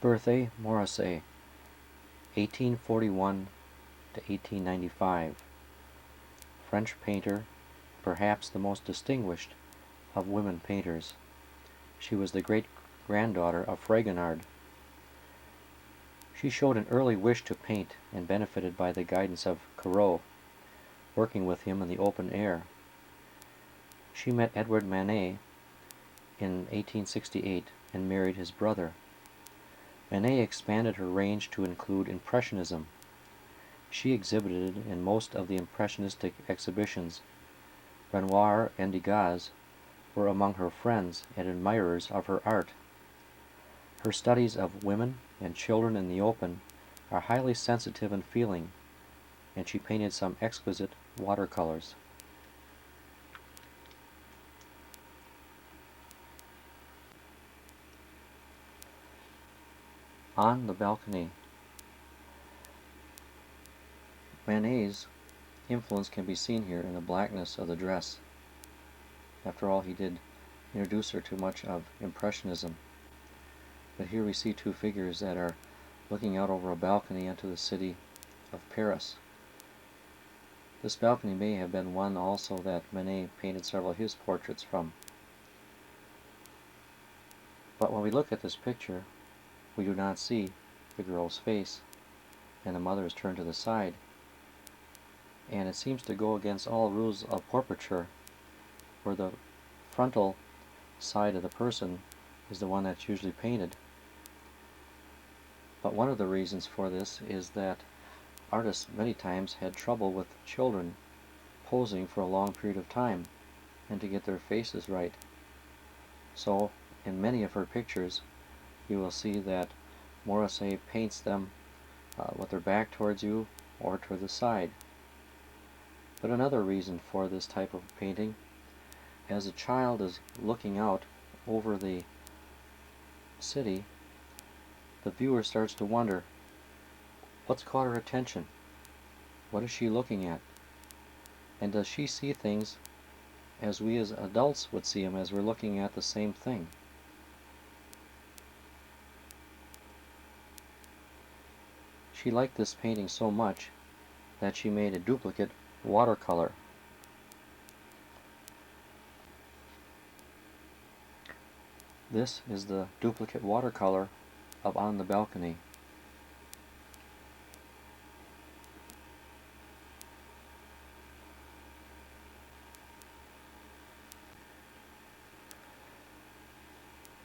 Berthe Morisset, 1841 to 1895, French painter, perhaps the most distinguished of women painters. She was the great-granddaughter of Fragonard. She showed an early wish to paint and benefited by the guidance of Corot, working with him in the open air. She met Edward Manet in 1868 and married his brother. Manet expanded her range to include Impressionism. She exhibited in most of the Impressionistic exhibitions. Renoir and Degas were among her friends and admirers of her art. Her studies of women and children in the open are highly sensitive and feeling, and she painted some exquisite watercolors. On the balcony. Manet's influence can be seen here in the blackness of the dress. After all, he did introduce her to much of Impressionism. But here we see two figures that are looking out over a balcony into the city of Paris. This balcony may have been one also that Manet painted several of his portraits from. But when we look at this picture, we do not see the girl's face, and the mother is turned to the side. And it seems to go against all rules of portraiture, where the frontal side of the person is the one that's usually painted. But one of the reasons for this is that artists many times had trouble with children posing for a long period of time and to get their faces right. So in many of her pictures you will see that Morisset paints them with their back towards you or to the side. But another reason for this type of painting, as a child is looking out over the city, the viewer starts to wonder, what's caught her attention? What is she looking at? And does she see things as we as adults would see them as we're looking at the same thing? She liked this painting so much that she made a duplicate watercolor. This is the duplicate watercolor of On the Balcony.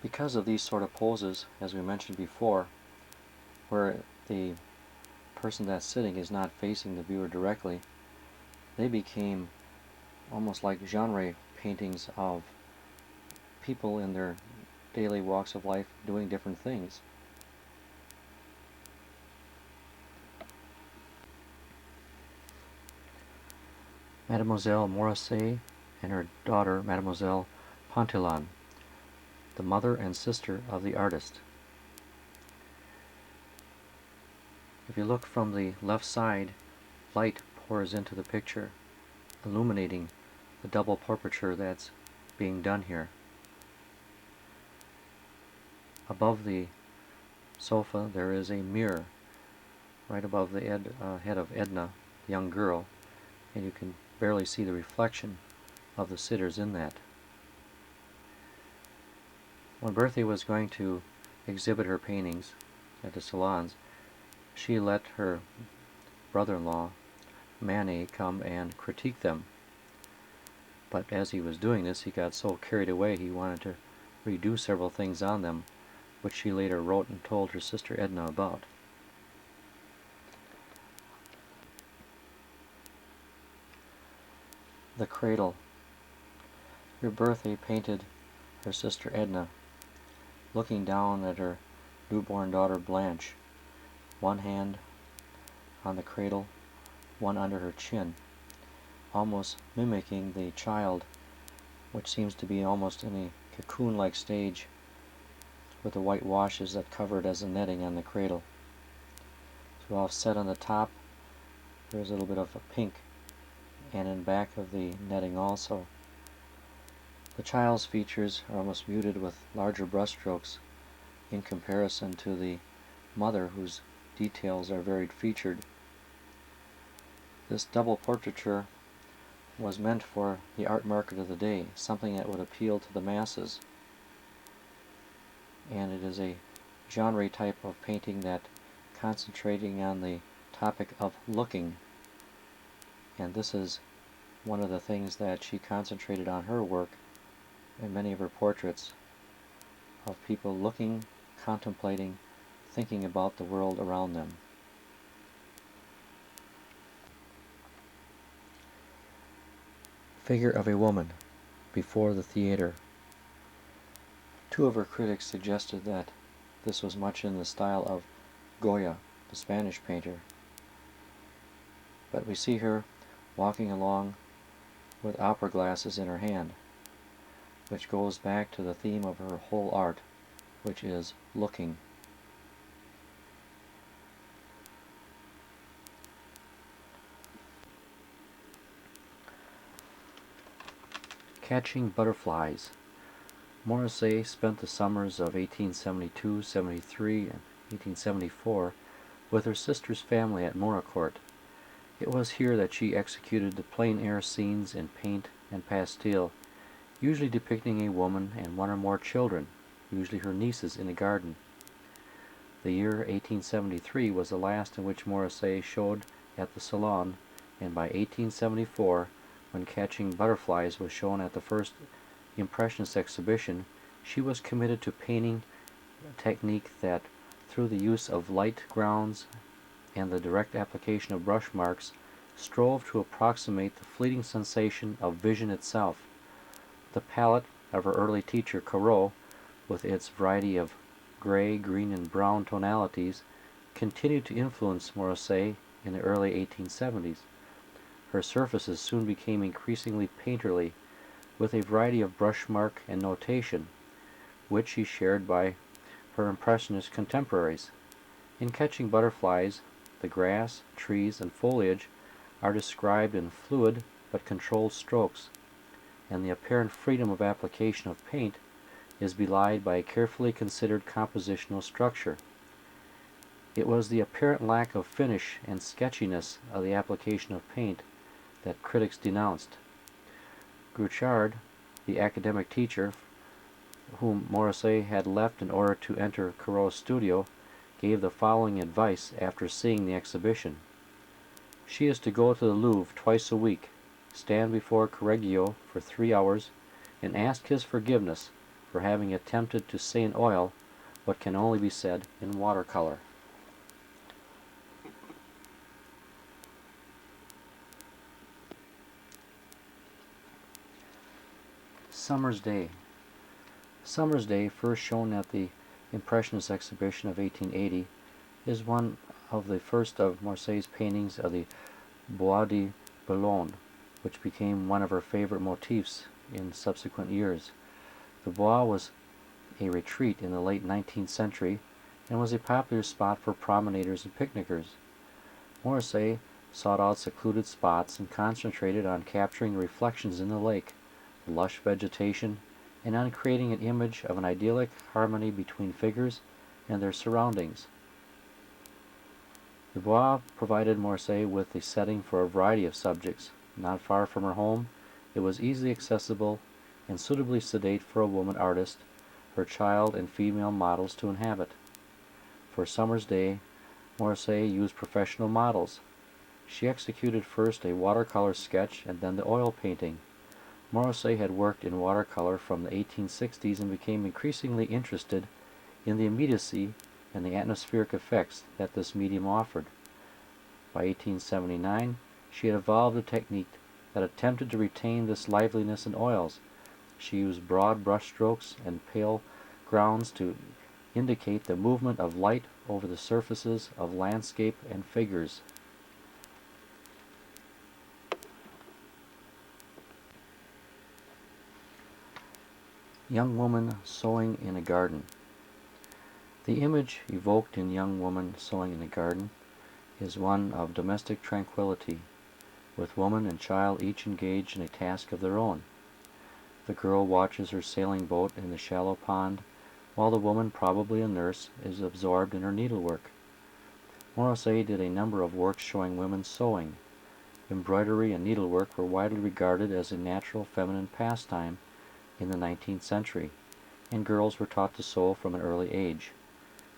Because of these sort of poses, as we mentioned before, where the person that's sitting is not facing the viewer directly, they became almost like genre paintings of people in their daily walks of life doing different things. Mademoiselle Morisset and her daughter Mademoiselle Pontillon, the mother and sister of the artist. If you look from the left side, light pours into the picture, illuminating the double portraiture that's being done here. Above the sofa there is a mirror right above the head of Edna, the young girl, and you can barely see the reflection of the sitters in that. When Berthe was going to exhibit her paintings at the salons, she let her brother-in-law Manet come and critique them. But as he was doing this, he got so carried away he wanted to redo several things on them, which she later wrote and told her sister Edna about. The Cradle. Here Berthe painted her sister Edna looking down at her newborn daughter Blanche, one hand on the cradle, one under her chin, almost mimicking the child, which seems to be almost in a cocoon-like stage with the white washes that cover it as a netting on the cradle. So offset on the top, there's a little bit of a pink, and in back of the netting also. The child's features are almost muted with larger brushstrokes in comparison to the mother whose details are varied featured. This double portraiture was meant for the art market of the day, something that would appeal to the masses. And it is a genre type of painting that concentrating on the topic of looking. And this is one of the things that she concentrated on her work in many of her portraits, of people looking, contemplating, thinking about the world around them. Figure of a woman before the theater. Two of her critics suggested that this was much in the style of Goya, the Spanish painter. But we see her walking along with opera glasses in her hand, which goes back to the theme of her whole art, which is looking. Catching Butterflies. Morisset spent the summers of 1872, 73, and 1874 with her sister's family at Moracourt. It was here that she executed the plein-air scenes in paint and pastel, usually depicting a woman and one or more children, usually her nieces, in a garden. The year 1873 was the last in which Morisset showed at the Salon, and by 1874, when Catching Butterflies was shown at the first Impressionist exhibition, she was committed to painting a technique that, through the use of light grounds and the direct application of brush marks, strove to approximate the fleeting sensation of vision itself. The palette of her early teacher Corot, with its variety of gray, green, and brown tonalities, continued to influence Morisset in the early 1870s. Her surfaces soon became increasingly painterly, with a variety of brush mark and notation, which she shared by her Impressionist contemporaries. In Catching Butterflies, the grass, trees, and foliage are described in fluid but controlled strokes, and the apparent freedom of application of paint is belied by a carefully considered compositional structure. It was the apparent lack of finish and sketchiness of the application of paint that critics denounced. Grouchard, the academic teacher whom Morisset had left in order to enter Corot's studio, gave the following advice after seeing the exhibition. She is to go to the Louvre twice a week, stand before Correggio for 3 hours, and ask his forgiveness for having attempted to say in oil what can only be said in watercolor. Summer's Day. Summer's Day, first shown at the Impressionist exhibition of 1880, is one of the first of Morisset's paintings of the Bois de Boulogne, which became one of her favorite motifs in subsequent years. The Bois was a retreat in the late 19th century and was a popular spot for promenaders and picnickers. Morisset sought out secluded spots and concentrated on capturing the reflections in the lake, the lush vegetation, and on creating an image of an idyllic harmony between figures and their surroundings. The Bois provided Morisset with the setting for a variety of subjects. Not far from her home, it was easily accessible and suitably sedate for a woman artist, her child and female models to inhabit. For Summer's Day, Morisset used professional models. She executed first a watercolor sketch and then the oil painting. Morisset had worked in watercolor from the 1860s and became increasingly interested in the immediacy and the atmospheric effects that this medium offered. By 1879, she had evolved a technique that attempted to retain this liveliness in oils. She used broad brushstrokes and pale grounds to indicate the movement of light over the surfaces of landscape and figures. Young woman sewing in a garden. The image evoked in Young Woman Sewing in a Garden is one of domestic tranquility, with woman and child each engaged in a task of their own. The girl watches her sailing boat in the shallow pond, while the woman, probably a nurse, is absorbed in her needlework. Morrissey did a number of works showing women sewing. Embroidery and needlework were widely regarded as a natural feminine pastime in the 19th century, and girls were taught to sew from an early age.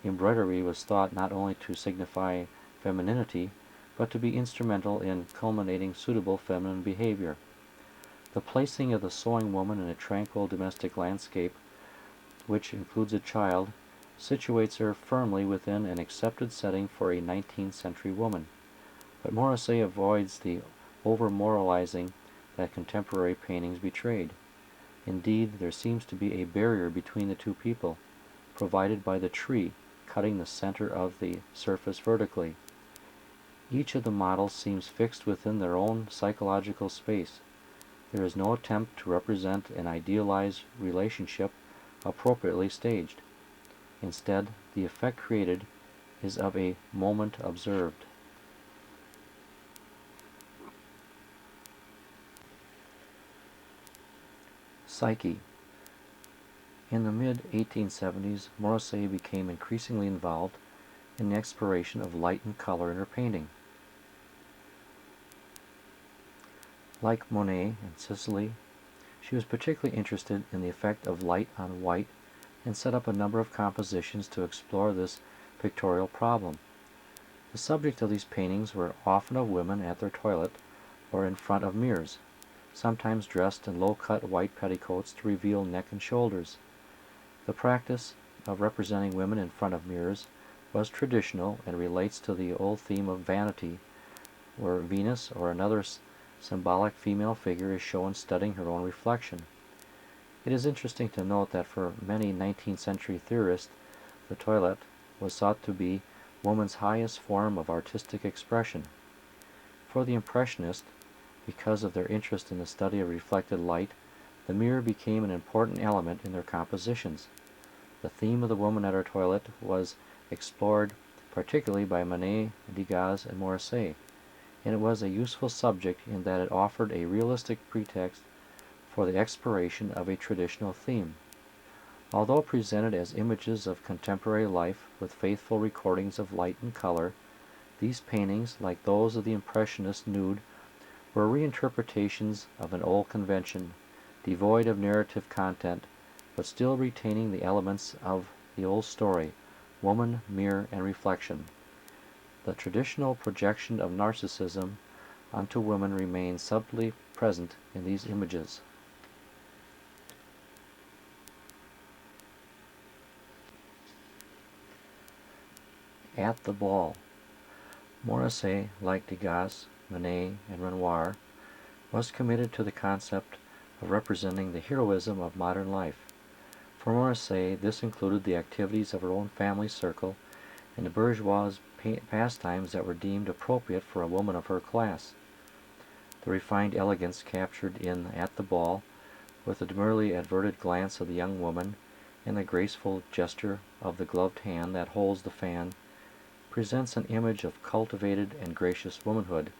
Embroidery was thought not only to signify femininity, but to be instrumental in culminating suitable feminine behavior. The placing of the sewing woman in a tranquil domestic landscape, which includes a child, situates her firmly within an accepted setting for a 19th century woman. But Morrissey avoids the over-moralizing that contemporary paintings betrayed. Indeed, there seems to be a barrier between the two people, provided by the tree cutting the center of the surface vertically. Each of the models seems fixed within their own psychological space. There is no attempt to represent an idealized relationship appropriately staged. Instead, the effect created is of a moment observed. Psyche. In the mid-1870s, Morrissey became increasingly involved in the exploration of light and color in her painting. Like Monet and Sisley, she was particularly interested in the effect of light on white and set up a number of compositions to explore this pictorial problem. The subject of these paintings were often of women at their toilet or in front of mirrors, sometimes dressed in low-cut white petticoats to reveal neck and shoulders. The practice of representing women in front of mirrors was traditional and relates to the old theme of vanity, where Venus or another symbolic female figure is shown studying her own reflection. It is interesting to note that for many 19th century theorists, the toilet was thought to be woman's highest form of artistic expression. For the Impressionists, because of their interest in the study of reflected light, the mirror became an important element in their compositions. The theme of the woman at her toilet was explored particularly by Monet, Degas, and Morrissey, and it was a useful subject in that it offered a realistic pretext for the exploration of a traditional theme. Although presented as images of contemporary life with faithful recordings of light and color, these paintings, like those of the Impressionist nude, were reinterpretations of an old convention, devoid of narrative content, but still retaining the elements of the old story: woman, mirror, and reflection. The traditional projection of narcissism onto women remains subtly present in these images. At the Ball. Morrissey, like Degas, Monet, and Renoir, was committed to the concept of representing the heroism of modern life. For Morrissey, this included the activities of her own family circle and the bourgeois pastimes that were deemed appropriate for a woman of her class. The refined elegance captured in At the Ball, with the demurely averted glance of the young woman and the graceful gesture of the gloved hand that holds the fan, presents an image of cultivated and gracious womanhood,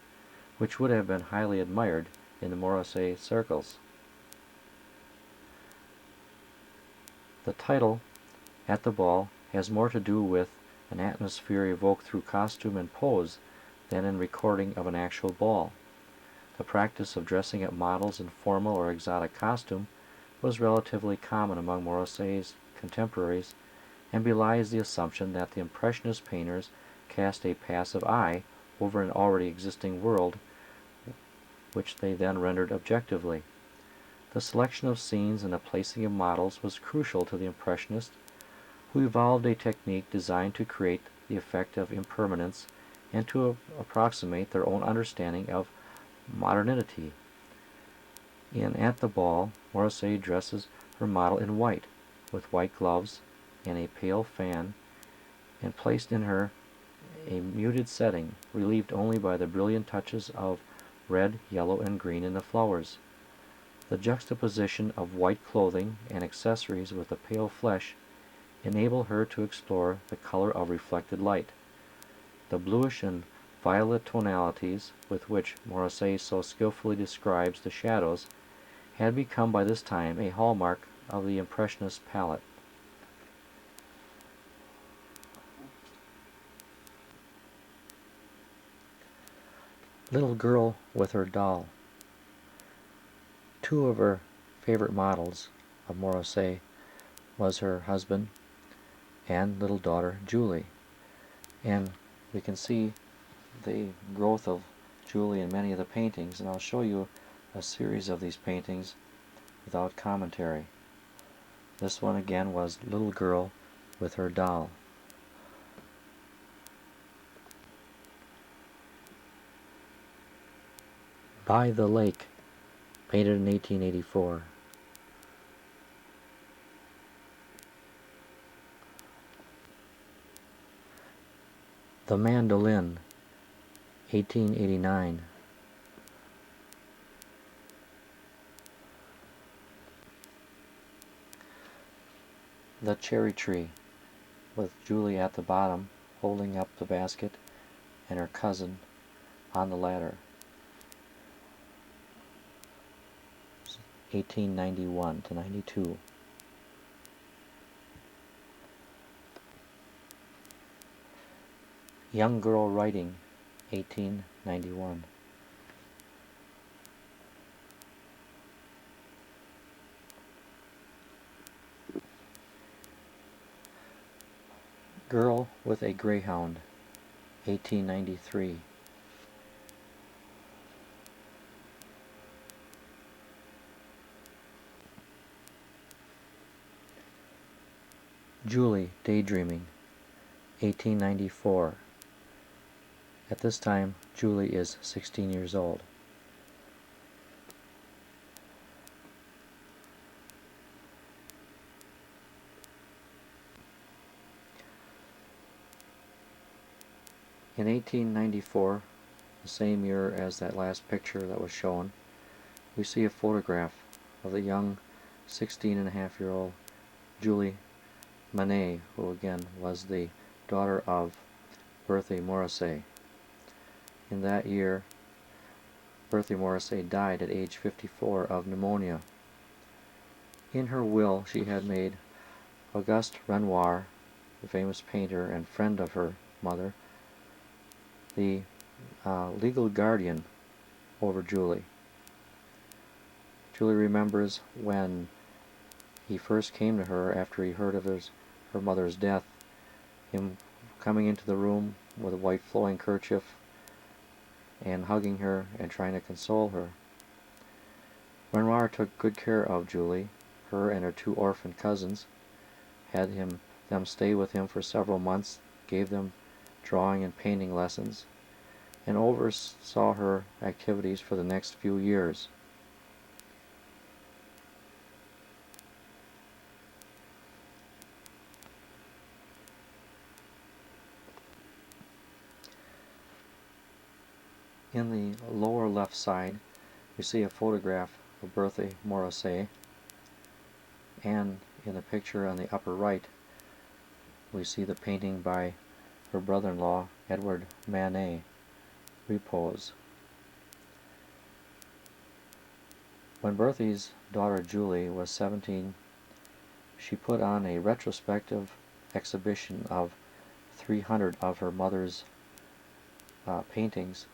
which would have been highly admired in the Morrissey circles. The title, At the Ball, has more to do with an atmosphere evoked through costume and pose than in recording of an actual ball. The practice of dressing up models in formal or exotic costume was relatively common among Morrissey's contemporaries, and belies the assumption that the Impressionist painters cast a passive eye over an already existing world, which they then rendered objectively. The selection of scenes and the placing of models was crucial to the Impressionists, who evolved a technique designed to create the effect of impermanence and to approximate their own understanding of modernity. In At the Ball, Morrissey dresses her model in white, with white gloves and a pale fan, and placed in her a muted setting, relieved only by the brilliant touches of red, yellow, and green in the flowers. The juxtaposition of white clothing and accessories with the pale flesh enable her to explore the color of reflected light. The bluish and violet tonalities with which Morrissey so skillfully describes the shadows had become by this time a hallmark of the Impressionist palette. Little Girl with Her Doll. Two of her favorite models of Morrissey was her husband and little daughter Julie. And we can see the growth of Julie in many of the paintings, and I'll show you a series of these paintings without commentary. This one again was Little Girl with Her Doll. By the Lake, painted in 1884. The Mandolin, 1889. The Cherry Tree, with Julie at the bottom holding up the basket and her cousin on the ladder. 1891 to 92. Young Girl Writing, 1891. Girl with a Greyhound, 1893. Julie Daydreaming, 1894. At this time, Julie is 16 years old. In 1894, the same year as that last picture that was shown, we see a photograph of the young 16-and-a-half-year-old Julie Manet, who again was the daughter of Berthe Morisset. In that year, Berthe Morisset died at age 54 of pneumonia. In her will, she had made Auguste Renoir, the famous painter and friend of her mother, the legal guardian over Julie. Julie remembers when he first came to her after he heard of her mother's death, him coming into the room with a white flowing kerchief and hugging her and trying to console her. Renoir took good care of Julie, her and her two orphan cousins, had them stay with him for several months, gave them drawing and painting lessons, and oversaw her activities for the next few years. In the lower left side, we see a photograph of Berthe Morisset, and in the picture on the upper right, we see the painting by her brother-in-law, Edward Manet, Repose. When Berthe's daughter Julie was 17, she put on a retrospective exhibition of 300 of her mother's paintings.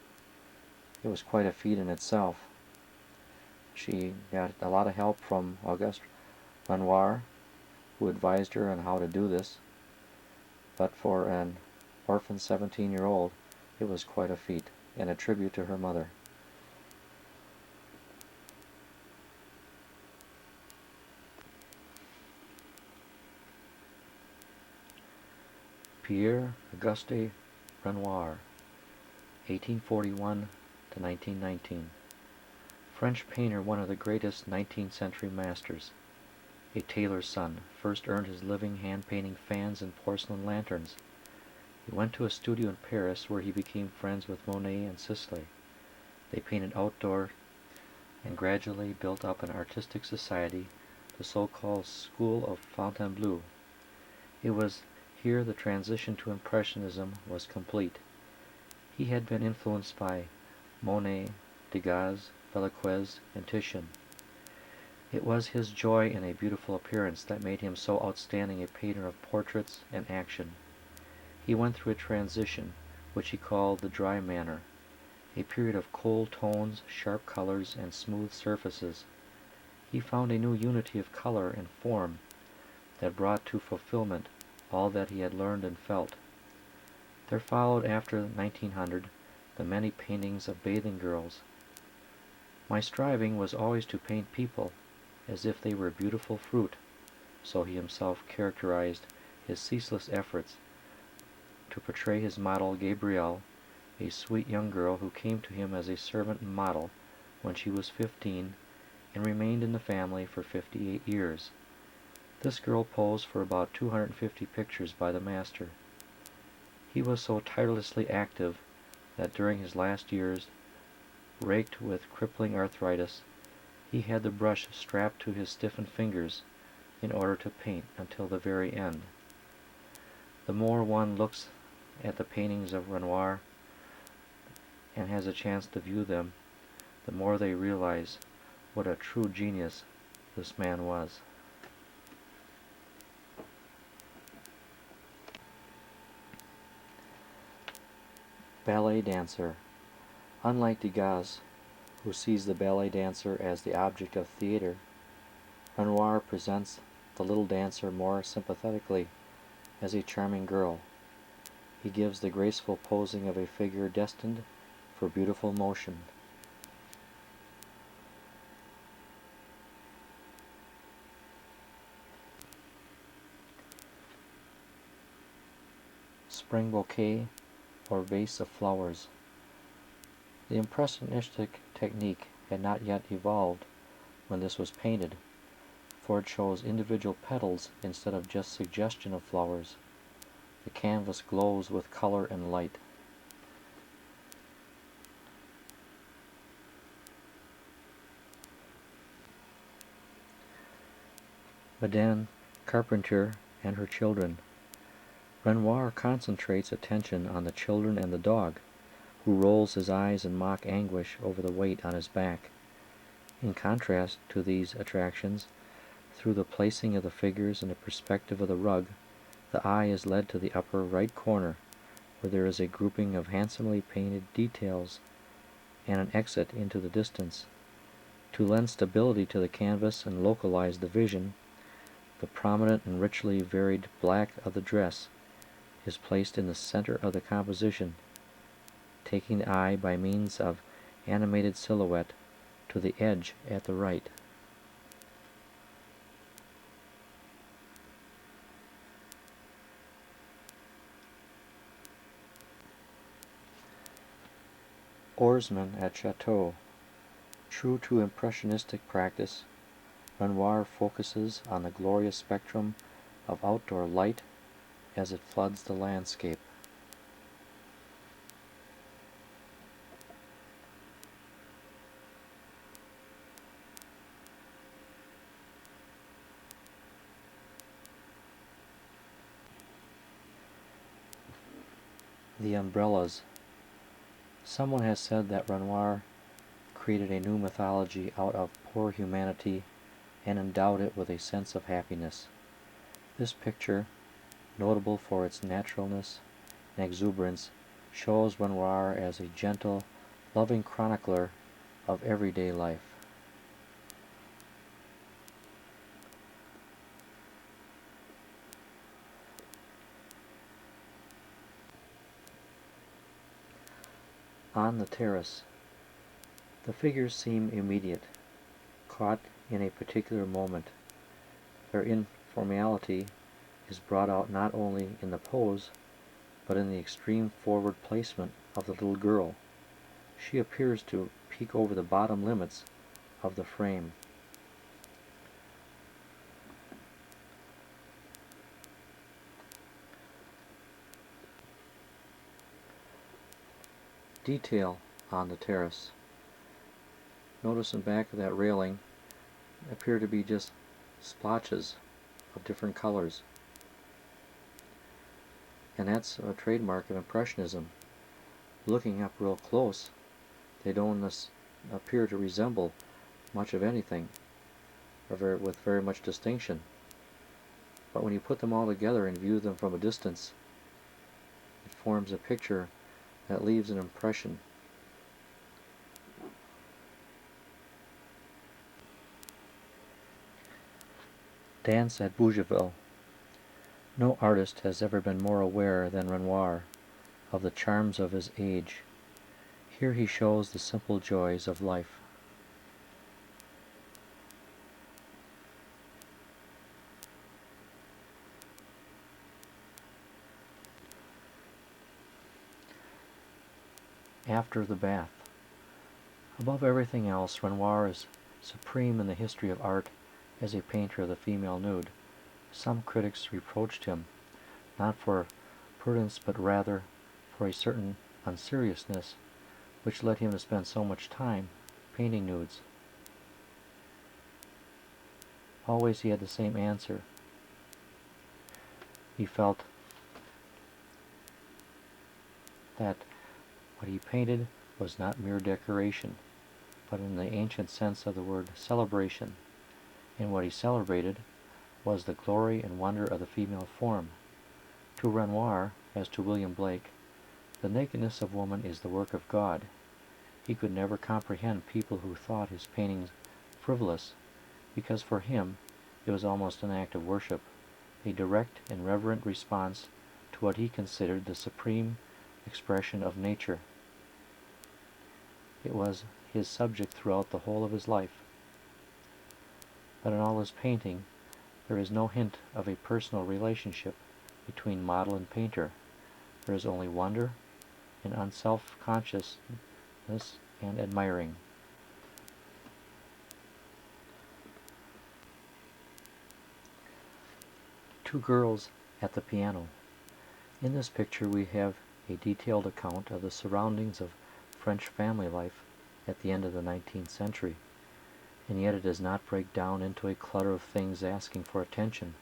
It was quite a feat in itself. She got a lot of help from Auguste Renoir, who advised her on how to do this, but for an orphan 17-year-old, it was quite a feat and a tribute to her mother. Pierre Auguste Renoir, 1841 to 1919. French painter, one of the greatest 19th century masters. A tailor's son, first earned his living hand-painting fans and porcelain lanterns. He went to a studio in Paris where he became friends with Monet and Sisley. They painted outdoor and gradually built up an artistic society, the so-called School of Fontainebleau. It was here the transition to Impressionism was complete. He had been influenced by Monet, Degas, Velázquez, and Titian. It was his joy in a beautiful appearance that made him so outstanding a painter of portraits and action. He went through a transition, which he called the dry manner, a period of cold tones, sharp colors, and smooth surfaces. He found a new unity of color and form that brought to fulfillment all that he had learned and felt. There followed after 1900 the many paintings of bathing girls. My striving was always to paint people as if they were beautiful fruit, so he himself characterized his ceaseless efforts to portray his model Gabrielle, a sweet young girl who came to him as a servant and model when she was 15 and remained in the family for 58 years. This girl posed for about 250 pictures by the master. He was so tirelessly active that during his last years, raked with crippling arthritis, he had the brush strapped to his stiffened fingers in order to paint until the very end. The more one looks at the paintings of Renoir and has a chance to view them, the more they realize what a true genius this man was. Ballet dancer. Unlike Degas, who sees the ballet dancer as the object of theater, Renoir presents the little dancer more sympathetically as a charming girl. He gives the graceful posing of a figure destined for beautiful motion. Spring bouquet or vase of flowers. The impressionistic technique had not yet evolved when this was painted, for it shows individual petals instead of just suggestion of flowers. The canvas glows with color and light. Madame Carpentier and her children. Renoir concentrates attention on the children and the dog, who rolls his eyes in mock anguish over the weight on his back. In contrast to these attractions, through the placing of the figures and the perspective of the rug, the eye is led to the upper right corner, where there is a grouping of handsomely painted details and an exit into the distance. To lend stability to the canvas and localize the vision, the prominent and richly varied black of the dress is placed in the center of the composition, taking the eye by means of animated silhouette to the edge at the right. Oarsmen at Chateau. True to impressionistic practice, Renoir focuses on the glorious spectrum of outdoor light as it floods the landscape. The umbrellas. Someone has said that Renoir created a new mythology out of poor humanity and endowed it with a sense of happiness. This picture, notable for its naturalness and exuberance, shows Renoir as a gentle, loving chronicler of everyday life. On the terrace. The figures seem immediate, caught in a particular moment. Their informality is brought out not only in the pose, but in the extreme forward placement of the little girl. She appears to peek over the bottom limits of the frame. Detail on the terrace. Notice in back of that railing appear to be just splotches of different colors. And that's a trademark of Impressionism. Looking up real close, they don't appear to resemble much of anything, or with very much distinction. But when you put them all together and view them from a distance, it forms a picture that leaves an impression. Dance at Bougival. No artist has ever been more aware than Renoir of the charms of his age. Here he shows the simple joys of life. After the Bath. Above everything else, Renoir is supreme in the history of art as a painter of the female nude. Some critics reproached him, not for prudence but rather for a certain unseriousness, which led him to spend so much time painting nudes. Always he had the same answer. He felt that what he painted was not mere decoration, but in the ancient sense of the word celebration, and what he celebrated was the glory and wonder of the female form. To Renoir, as to William Blake, the nakedness of woman is the work of God. He could never comprehend people who thought his paintings frivolous, because for him it was almost an act of worship, a direct and reverent response to what he considered the supreme expression of nature. It was his subject throughout the whole of his life. But in all his painting, there is no hint of a personal relationship between model and painter. There is only wonder and unself-consciousness and admiring. Two girls at the piano. In this picture we have a detailed account of the surroundings of French family life at the end of the 19th century, and yet it does not break down into a clutter of things asking for attention.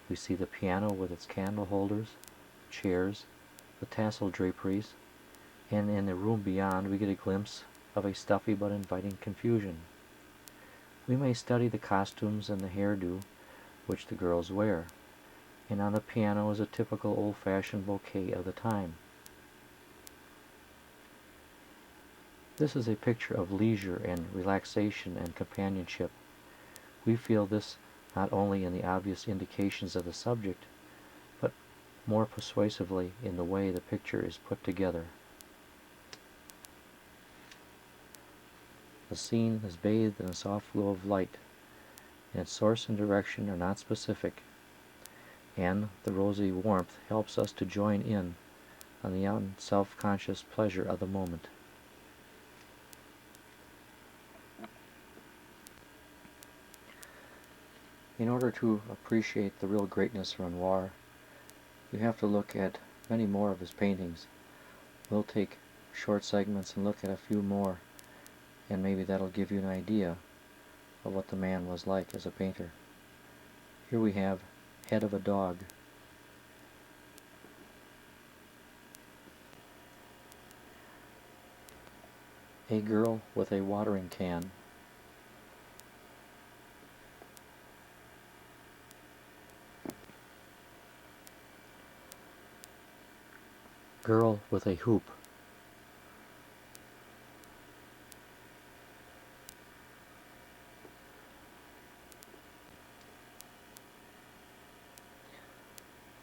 We see the piano with its candle holders, chairs, the tassel draperies, and in the room beyond we get a glimpse of a stuffy but inviting confusion. We may study the costumes and the hairdo which the girls wear, and on the piano is a typical old-fashioned bouquet of the time. This is a picture of leisure and relaxation and companionship. We feel this not only in the obvious indications of the subject, but more persuasively in the way the picture is put together. The scene is bathed in a soft glow of light, and its source and direction are not specific, and the rosy warmth helps us to join in on the unself-conscious pleasure of the moment. In order to appreciate the real greatness of Renoir, you have to look at many more of his paintings. We'll take short segments and look at a few more, and maybe that'll give you an idea of what the man was like as a painter. Here we have Head of a Dog. A Girl with a Watering Can. Girl with a Hoop.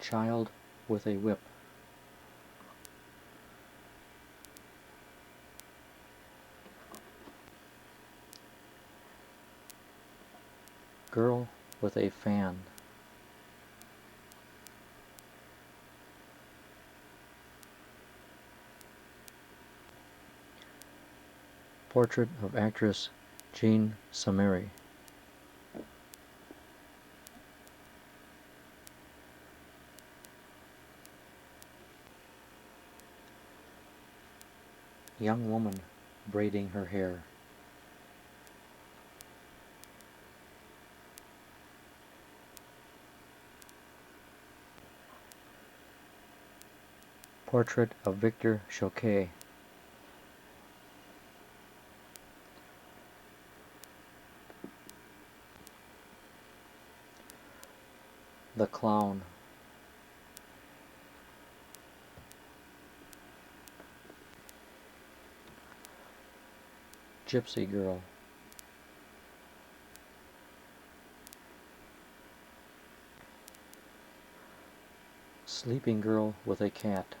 Child with a Whip. Girl with a Fan. Portrait of actress Jean Samary. Young woman braiding her hair. Portrait of Victor Chouquet. The Clown. Gypsy Girl. Sleeping girl with a cat.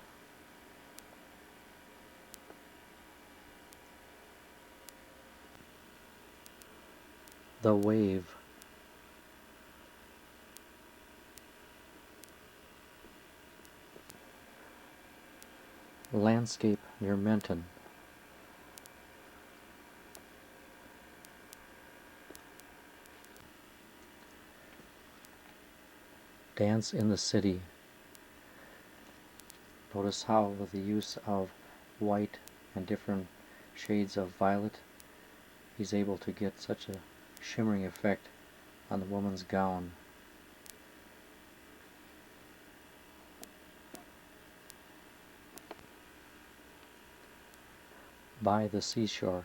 The wave. Landscape near Menton. Dance in the city. Notice how, with the use of white and different shades of violet, he's able to get such a shimmering effect on the woman's gown. By the seashore.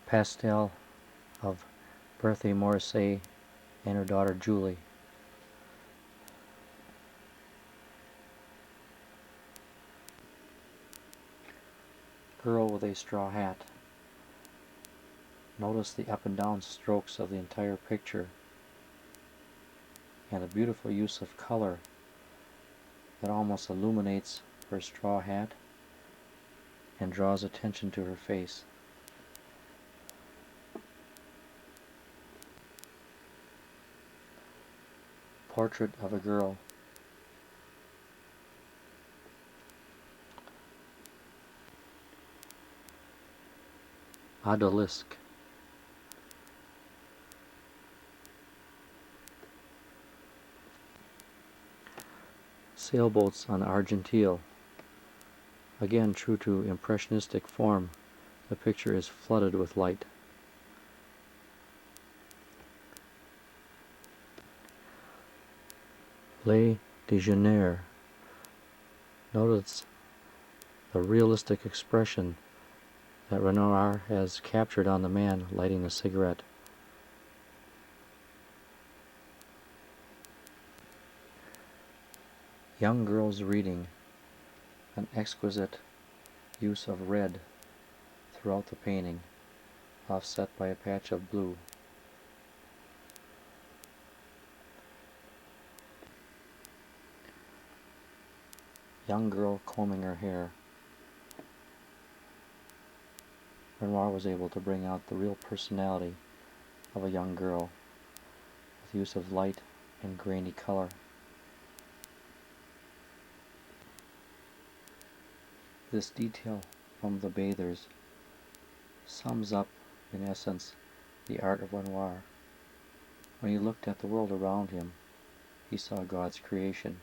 Pastel of Berthe Morisset and her daughter Julie. Girl with a straw hat. Notice the up and down strokes of the entire picture and a beautiful use of color that almost illuminates her straw hat and draws attention to her face. Portrait of a girl. Odalisque. Sailboats on Argenteuil. Again, true to impressionistic form, the picture is flooded with light. Les Déjeuners. Notice the realistic expression that Renoir has captured on the man lighting a cigarette. Young girls reading. An exquisite use of red throughout the painting, offset by a patch of blue. Young girl combing her hair. Renoir was able to bring out the real personality of a young girl with use of light and grainy color. This detail from the bathers sums up, in essence, the art of Renoir. When he looked at the world around him, he saw God's creation.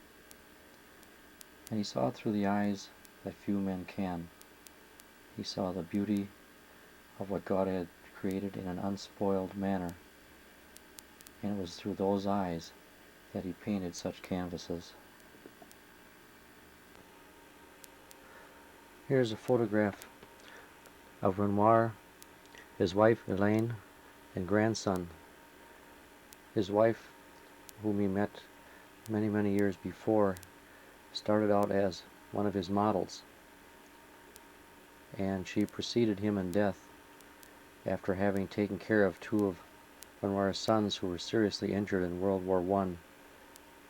And he saw through the eyes that few men can. He saw the beauty of what God had created in an unspoiled manner. And it was through those eyes that he painted such canvases. Here's a photograph of Renoir, his wife Elaine, and grandson. His wife, whom he met many, many years before, started out as one of his models, and she preceded him in death after having taken care of two of Renoir's sons who were seriously injured in World War I,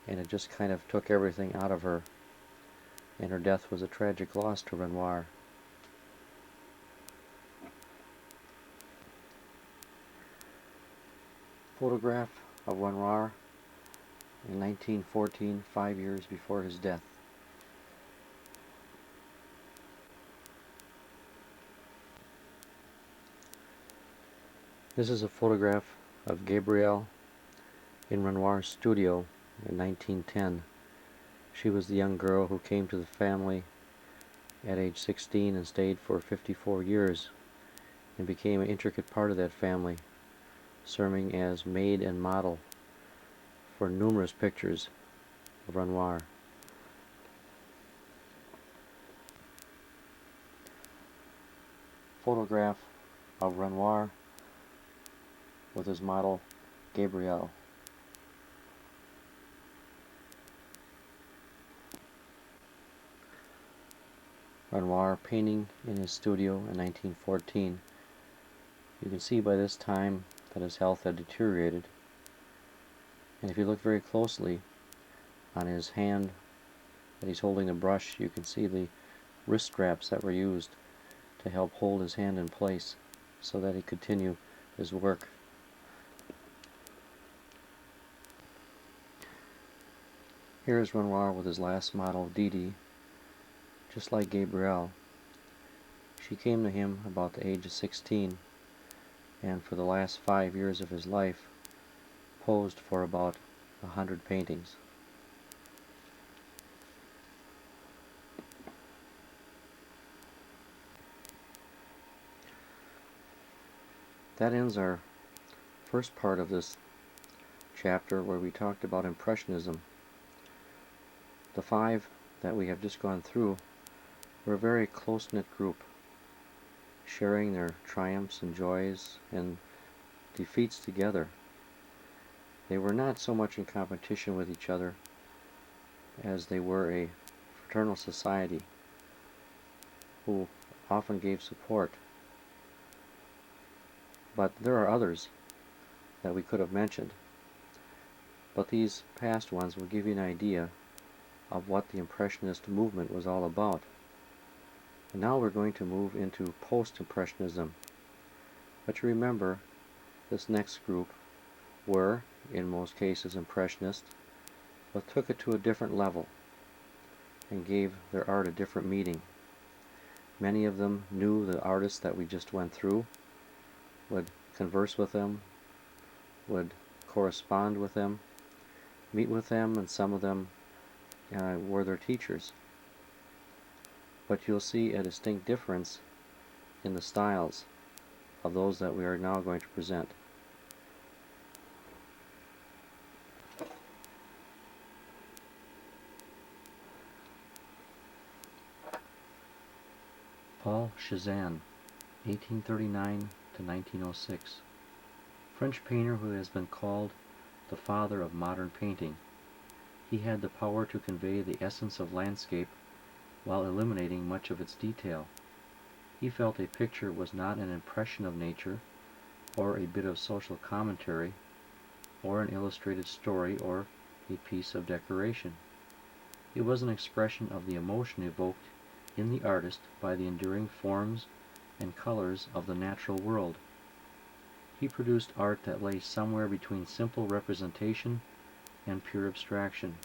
and it just kind of took everything out of her, and her death was a tragic loss to Renoir. Photograph of Renoir in 1914, 5 years before his death. This is a photograph of Gabrielle in Renoir's studio in 1910. She was the young girl who came to the family at age 16 and stayed for 54 years and became an intricate part of that family, serving as maid and model for numerous pictures of Renoir. Photograph of Renoir with his model Gabrielle. Renoir painting in his studio in 1914 You can see by this time that his health had deteriorated, and if you look very closely on his hand that he's holding the brush, you can see the wrist straps that were used to help hold his hand in place so that he could continue his work. Here is Renoir with his last model, Didi. Just like Gabrielle, she came to him about the age of 16, and for the last 5 years of his life posed for about 100 paintings. That ends our first part of this chapter where we talked about Impressionism. The 5 that we have just gone through were a very close-knit group, sharing their triumphs and joys and defeats together. They were not so much in competition with each other as they were a fraternal society who often gave support. But there are others that we could have mentioned, but these past ones will give you an idea of what the Impressionist movement was all about. And now we're going to move into Post-Impressionism. But you remember, this next group were, in most cases, Impressionists, but took it to a different level and gave their art a different meaning. Many of them knew the artists that we just went through, would converse with them, would correspond with them, meet with them, and some of them were their teachers. But you'll see a distinct difference in the styles of those that we are now going to present. Paul Cézanne, 1839 to 1906. French painter who has been called the father of modern painting. He had the power to convey the essence of landscape while eliminating much of its detail. He felt a picture was not an impression of nature, or a bit of social commentary, or an illustrated story, or a piece of decoration. It was an expression of the emotion evoked in the artist by the enduring forms and colors of the natural world. He produced art that lay somewhere between simple representation and pure abstraction.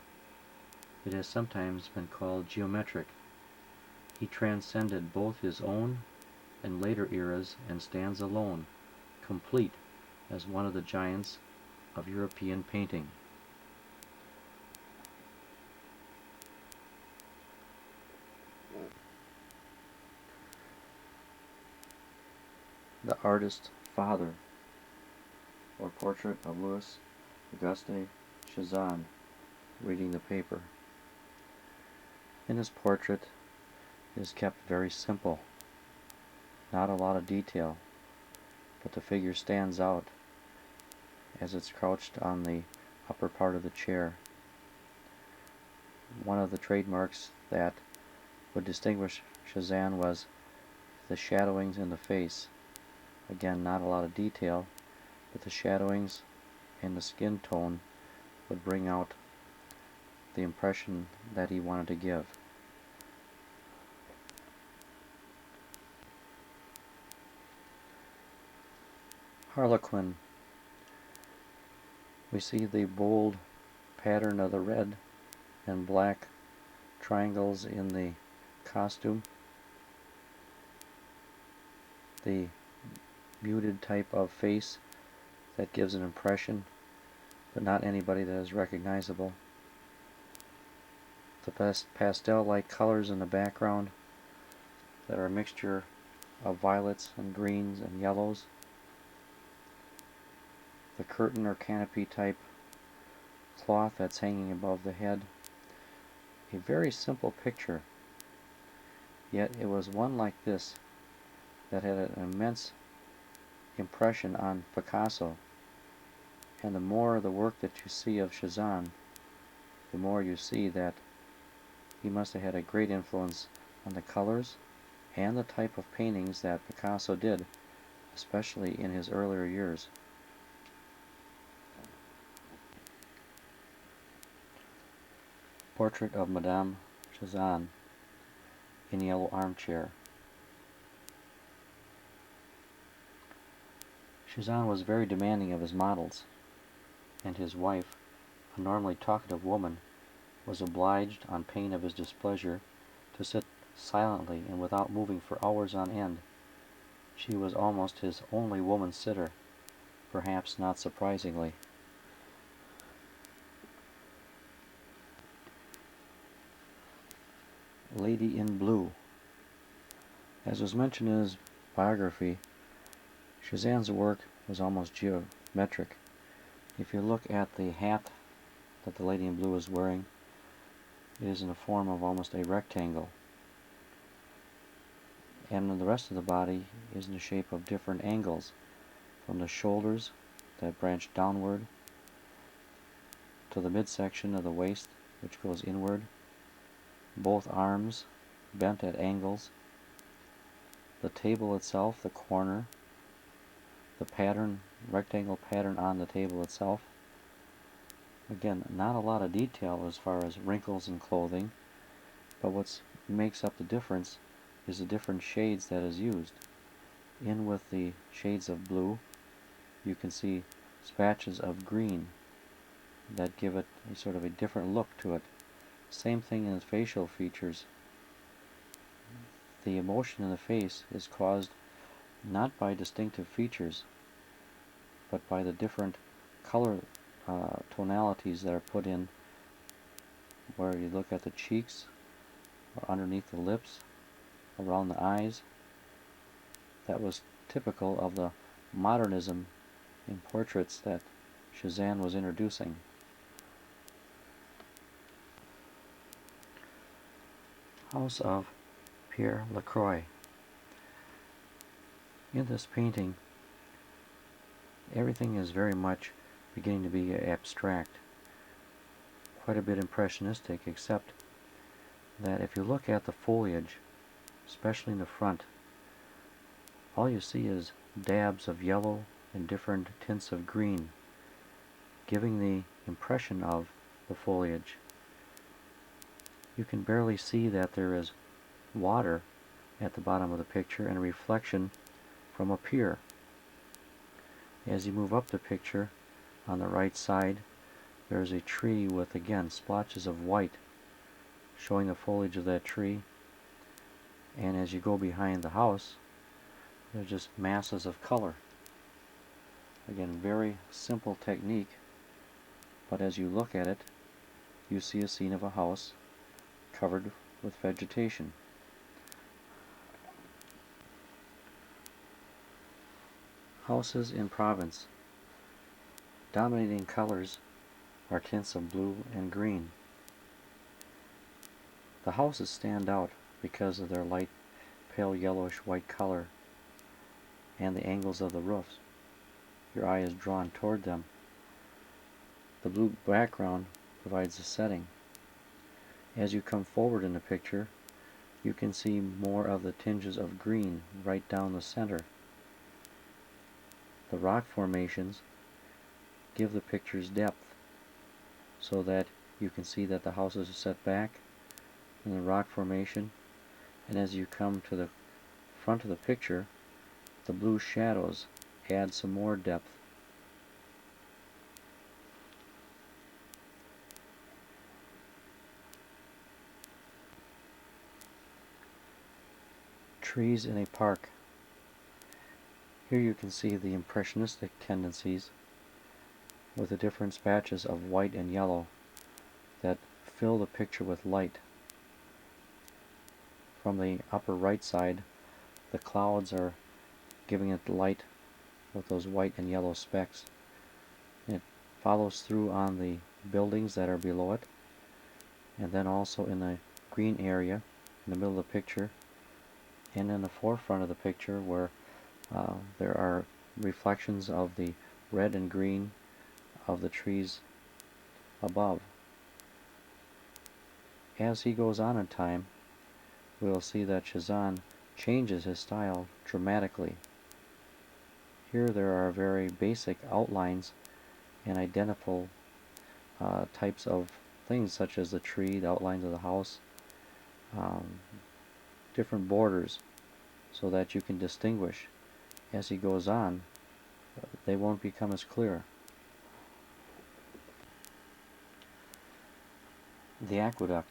It has sometimes been called geometric. He transcended both his own and later eras and stands alone, complete as one of the giants of European painting. The Artist Father, or Portrait of Louis Auguste Cézanne, reading the paper. In his portrait, it is kept very simple, not a lot of detail, but the figure stands out as it's crouched on the upper part of the chair. One of the trademarks that would distinguish Cézanne was the shadowings in the face. Again, not a lot of detail, but the shadowings and the skin tone would bring out the impression that he wanted to give. Harlequin. We see the bold pattern of the red and black triangles in the costume, the muted type of face that gives an impression, but not anybody that is recognizable. The pastel-like colors in the background that are a mixture of violets and greens and yellows. The curtain or canopy type cloth that's hanging above the head. A very simple picture, yet it was one like this that had an immense impression on Picasso. And the more the work that you see of Cézanne, the more you see that he must have had a great influence on the colors and the type of paintings that Picasso did especially in his earlier years. Portrait of Madame Chazan in yellow armchair. Chazan was very demanding of his models, and his wife, a normally talkative woman, was obliged, on pain of his displeasure, to sit silently and without moving for hours on end. She was almost his only woman sitter, perhaps not surprisingly. Lady in Blue. As was mentioned in his biography, Chazan's work was almost geometric. If you look at the hat that the lady in blue is wearing, it is in the form of almost a rectangle. And the rest of the body is in the shape of different angles, from the shoulders that branch downward to the midsection of the waist, which goes inward, both arms bent at angles, the table itself, the corner, the pattern, rectangle pattern on the table itself. Again, not a lot of detail as far as wrinkles in clothing, but what makes up the difference is the different shades that is used. In with the shades of blue, you can see spatches of green that give it a sort of a different look to it. Same thing in the facial features. The emotion in the face is caused not by distinctive features, but by the different color tonalities that are put in, where you look at the cheeks, or underneath the lips, around the eyes. That was typical of the modernism in portraits that Chazan was introducing. House of Pierre Lacroix. In this painting, everything is very much beginning to be abstract, quite a bit impressionistic, except that if you look at the foliage, especially in the front, all you see is dabs of yellow and different tints of green, giving the impression of the foliage. You can barely see that there is water at the bottom of the picture and a reflection from a pier. As you move up the picture, on the right side, there is a tree with, again, splotches of white showing the foliage of that tree. And as you go behind the house, there's just masses of color. Again, very simple technique, but as you look at it, you see a scene of a house covered with vegetation. Houses in Provence. Dominating colors are tints of blue and green. The houses stand out because of their light, pale yellowish white color and the angles of the roofs. Your eye is drawn toward them. The blue background provides the setting. As you come forward in the picture, you can see more of the tinges of green right down the center. The rock formations give the picture's depth, so that you can see that the houses are set back in the rock formation, and as you come to the front of the picture, the blue shadows add some more depth. Trees in a park. Here you can see the impressionistic tendencies with the different patches of white and yellow that fill the picture with light. From the upper right side, the clouds are giving it light with those white and yellow specks. It follows through on the buildings that are below it, and then also in the green area in the middle of the picture, and in the forefront of the picture where there are reflections of the red and green of the trees above. As he goes on in time, we will see that Chazan changes his style dramatically. Here there are very basic outlines and identical types of things, such as the tree, the outlines of the house, um, different borders, so that you can distinguish. As he goes on, they won't become as clear. The aqueduct.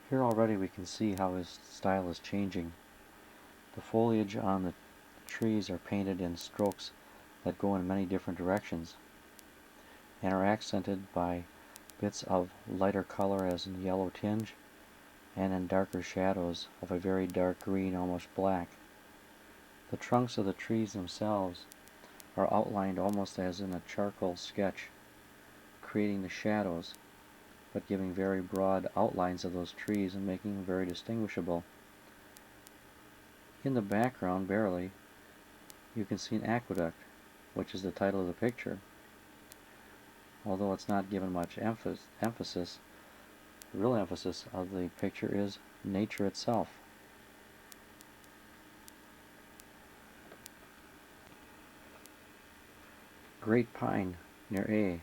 Here already we can see how his style is changing. The foliage on the trees are painted in strokes that go in many different directions and are accented by bits of lighter color, as in yellow tinge, and in darker shadows of a very dark green, almost black. The trunks of the trees themselves are outlined almost as in a charcoal sketch, creating the shadows, but giving very broad outlines of those trees and making them very distinguishable. In the background, barely, you can see an aqueduct, which is the title of the picture. Although it's not given much emphasis, the real emphasis of the picture is nature itself. Great pine near A.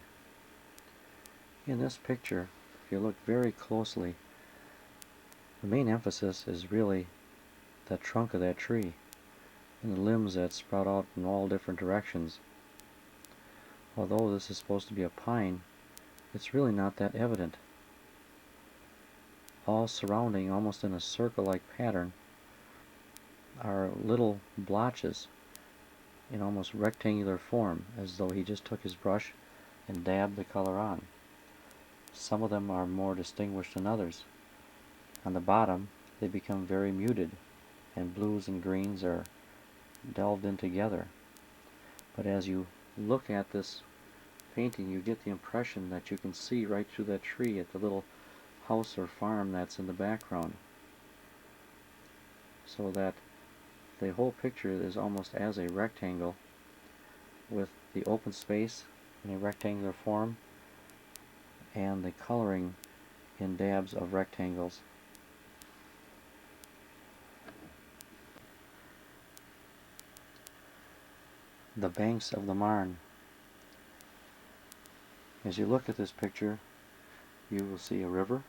In this picture, if you look very closely, the main emphasis is really the trunk of that tree and the limbs that sprout out in all different directions. Although this is supposed to be a pine, it's really not that evident. All surrounding, almost in a circle-like pattern, are little blotches in almost rectangular form, as though he just took his brush and dabbed the color on. Some of them are more distinguished than others. On the bottom, they become very muted, and blues and greens are delved in together. But as you look at this painting, you get the impression that you can see right through that tree at the little house or farm that's in the background, so that the whole picture is almost as a rectangle, with the open space in a rectangular form and the coloring in dabs of rectangles. The banks of the Marne. As you look at this picture, you will see a river,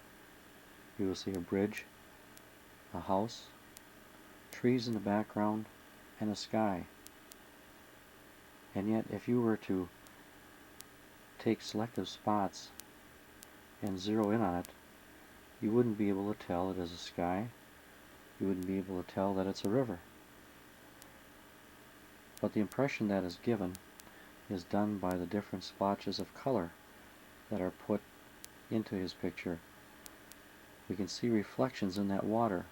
you will see a bridge, a house, trees in the background, and a sky. And yet, if you were to take selective spots and zero in on it, you wouldn't be able to tell it is a sky, you wouldn't be able to tell that it's a river. But the impression that is given is done by the different splotches of color that are put into his picture. We can see reflections in that water,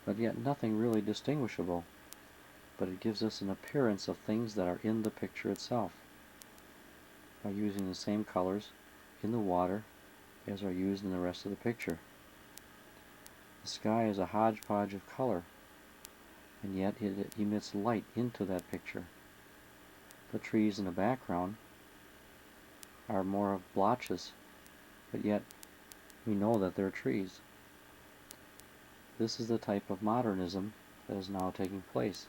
but yet nothing really distinguishable, but it gives us an appearance of things that are in the picture itself, by using the same colors in the water as are used in the rest of the picture. The sky is a hodgepodge of color, and yet it emits light into that picture. The trees in the background are more of blotches, but yet we know that they're trees. This is the type of modernism that is now taking place,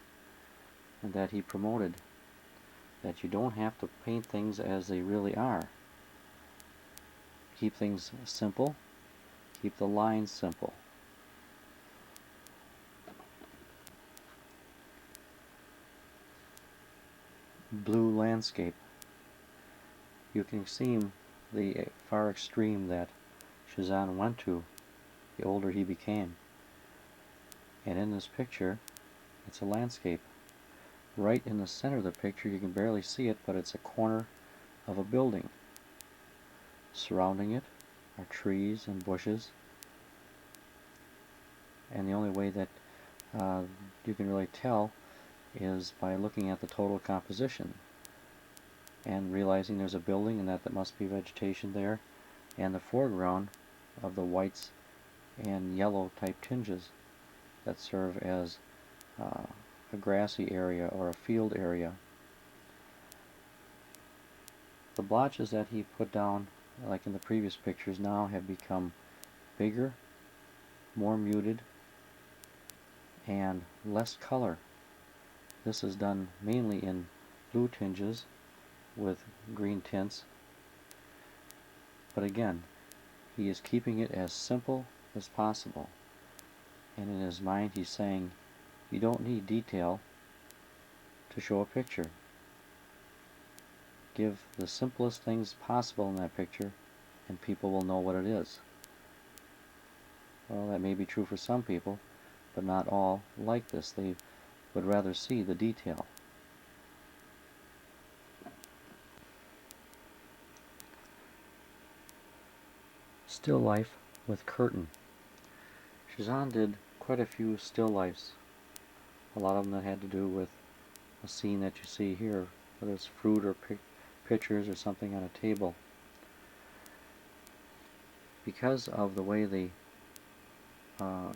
and that he promoted, that you don't have to paint things as they really are. Keep things simple, keep the lines simple. Blue landscape. You can see the far extreme that Cezanne went to the older he became. And in this picture, it's a landscape. Right in the center of the picture, you can barely see it, but it's a corner of a building. Surrounding it are trees and bushes, and the only way that you can really tell is by looking at the total composition and realizing there's a building and that there must be vegetation there, and the foreground of the whites and yellow type tinges that serve as a grassy area or a field area. The blotches that he put down, like in the previous pictures, now have become bigger, more muted, and less color. This is done mainly in blue tinges with green tints, but again, he is keeping it as simple as possible, and in his mind he's saying, you don't need detail to show a picture. Give the simplest things possible in that picture and people will know what it is. Well, that may be true for some people, but not all like this. They would rather see the detail. Still life with curtain. Cezanne did quite a few still lifes, a lot of them that had to do with a scene that you see here, whether it's fruit or pictures or something on a table. Because of the way the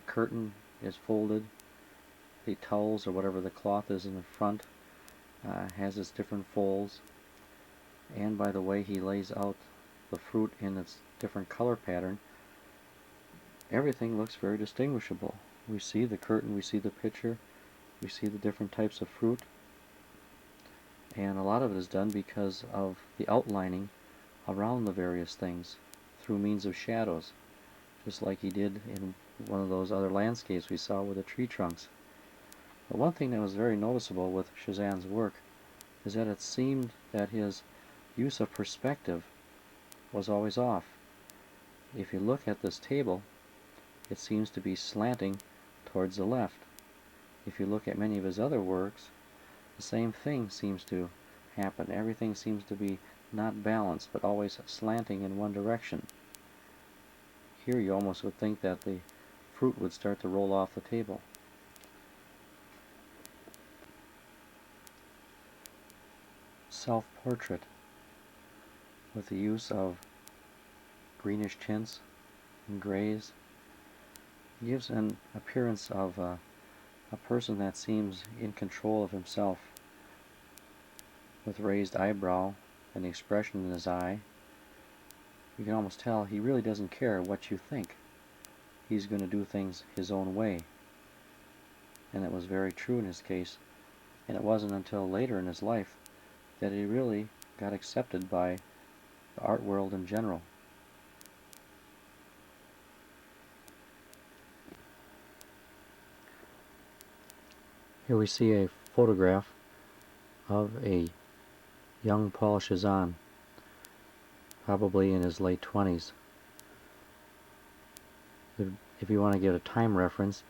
curtain is folded, the towels or whatever the cloth is in the front has its different folds, and by the way he lays out the fruit in its different color pattern, everything looks very distinguishable. We see the curtain, we see the picture, we see the different types of fruit, and a lot of it is done because of the outlining around the various things through means of shadows, just like he did in one of those other landscapes we saw with the tree trunks. But one thing that was very noticeable with Cezanne's work is that it seemed that his use of perspective was always off. If you look at this table, it seems to be slanting towards the left. If you look at many of his other works, the same thing seems to happen. Everything seems to be not balanced, but always slanting in one direction. Here you almost would think that the fruit would start to roll off the table. Self-portrait, with the use of greenish tints and grays, gives an appearance of a person that seems in control of himself, with raised eyebrow and the expression in his eye. You can almost tell he really doesn't care what you think. He's going to do things his own way. And that was very true in his case. And it wasn't until later in his life that he really got accepted by the art world in general. Here we see a photograph of a young Paul Cezanne, probably in his late 20s. If you want to get a time reference,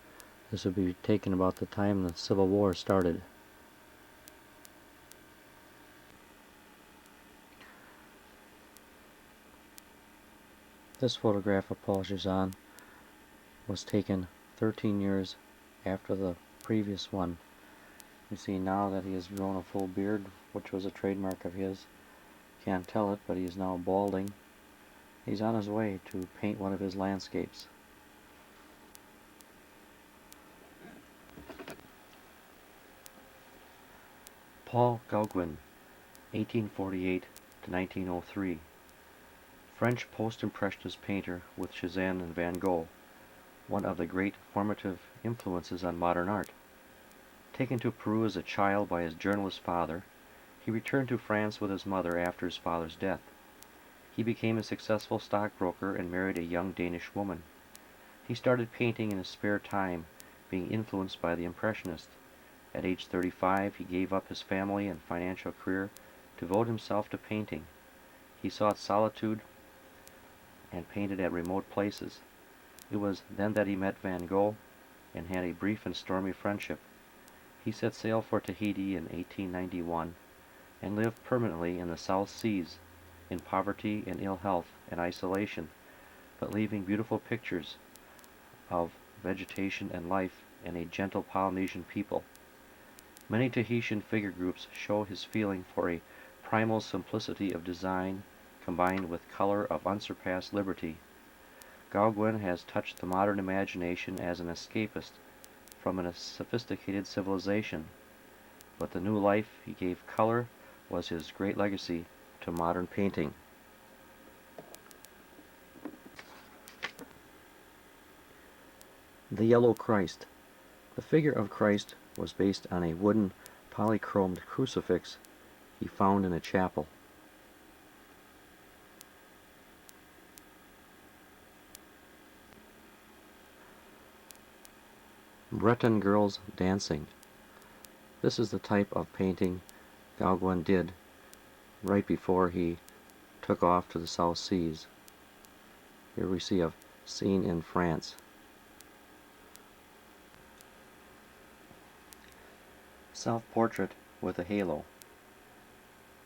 this would be taken about the time the Civil War started. This photograph of Paul Cezanne was taken 13 years after the previous one. You see now that he has grown a full beard, which was a trademark of his. Can't tell it, but he is now balding. He's on his way to paint one of his landscapes. Paul Gauguin, 1848 to 1903. French post-impressionist painter with Cezanne and Van Gogh, one of the great formative influences on modern art. Taken to Peru as a child by his journalist father, he returned to France with his mother after his father's death. He became a successful stockbroker and married a young Danish woman. He started painting in his spare time, being influenced by the Impressionists. At age 35, he gave up his family and financial career to devote himself to painting. He sought solitude and painted at remote places. It was then that he met Van Gogh and had a brief and stormy friendship. He set sail for Tahiti in 1891 and lived permanently in the South Seas, in poverty and ill health and isolation, but leaving beautiful pictures of vegetation and life and a gentle Polynesian people. Many Tahitian figure groups show his feeling for a primal simplicity of design combined with color of unsurpassed liberty. Gauguin has touched the modern imagination as an escapist from a sophisticated civilization, but the new life he gave color was his great legacy to modern painting. The Yellow Christ. The figure of Christ was based on a wooden polychromed crucifix he found in a chapel. Breton Girls Dancing. This is the type of painting Gauguin did right before he took off to the South Seas. Here we see a scene in France. Self-portrait with a halo.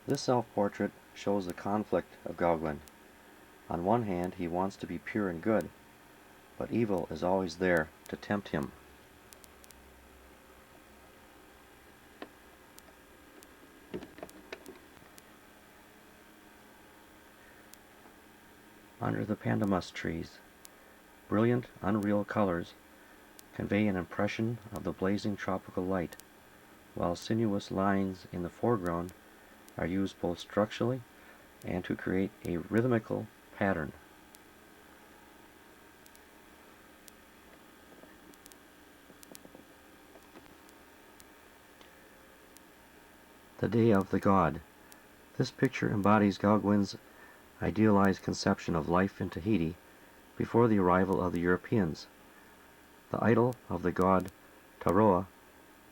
This self-portrait shows the conflict of Gauguin. On one hand, he wants to be pure and good, but evil is always there to tempt him. Under the pandanus trees, brilliant, unreal colors convey an impression of the blazing tropical light, while sinuous lines in the foreground are used both structurally and to create a rhythmical pattern. The Day of the God. This picture embodies Gauguin's idealized conception of life in Tahiti before the arrival of the Europeans. The idol of the god Taroa,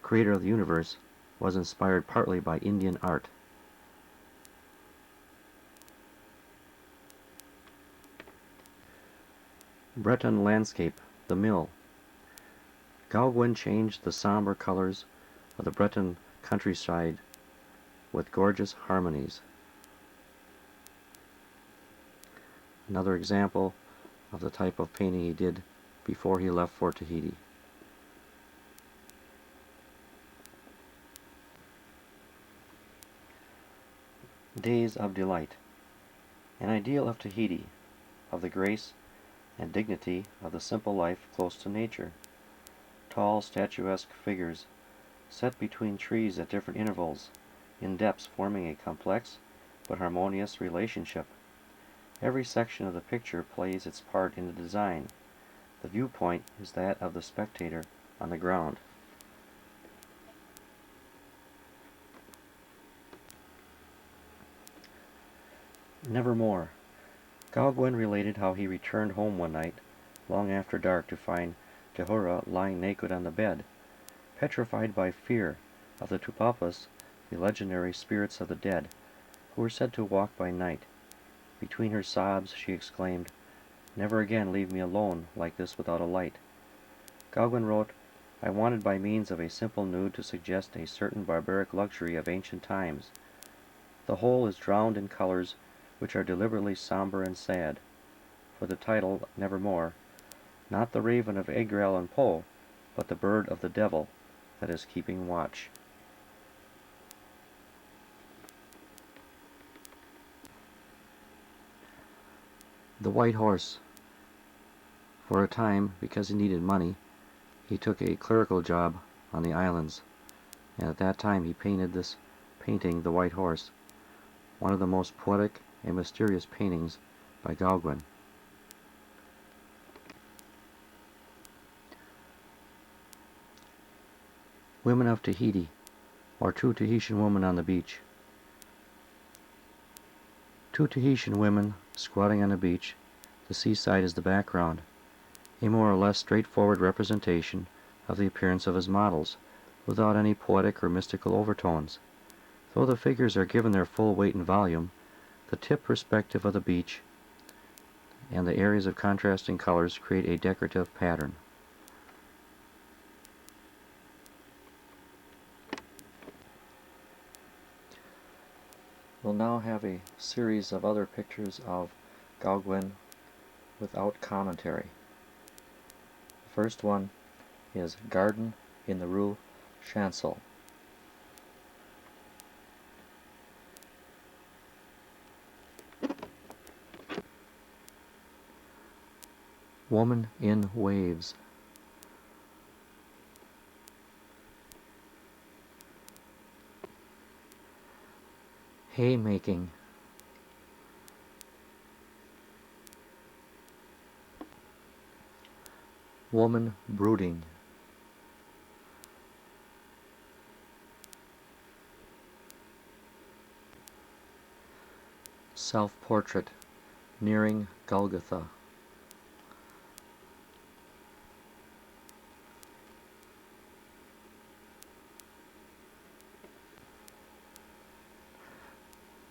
creator of the universe, was inspired partly by Indian art. Breton Landscape, The Mill. Gauguin changed the somber colors of the Breton countryside with gorgeous harmonies. Another example of the type of painting he did before he left for Tahiti. Days of Delight. An ideal of Tahiti, of the grace and dignity of the simple life close to nature. Tall, statuesque figures set between trees at different intervals, in depths forming a complex but harmonious relationship. Every section of the picture plays its part in the design. The viewpoint is that of the spectator on the ground. Nevermore. Gauguin related how he returned home one night, long after dark, to find Tehura lying naked on the bed, petrified by fear of the Tupapas, the legendary spirits of the dead, who were said to walk by night. Between her sobs she exclaimed, "Never again leave me alone like this without a light." Gauguin wrote, "I wanted by means of a simple nude to suggest a certain barbaric luxury of ancient times. The whole is drowned in colors which are deliberately somber and sad." For the title, Nevermore, not the raven of Edgar Allan Poe, but the bird of the devil that is keeping watch. The White Horse. For a time, because he needed money, he took a clerical job on the islands, and at that time he painted this painting, The White Horse, one of the most poetic and mysterious paintings by Gauguin. Women of Tahiti, or Two Tahitian Women on the Beach. Two Tahitian women squatting on a beach. The seaside is the background, a more or less straightforward representation of the appearance of his models, without any poetic or mystical overtones. Though the figures are given their full weight and volume, the tip perspective of the beach and the areas of contrasting colors create a decorative pattern. We'll now have a series of other pictures of Gauguin without commentary. The first one is Garden in the Rue Chancel. Woman in Waves. Haymaking. Woman brooding. Self-portrait, nearing Golgotha.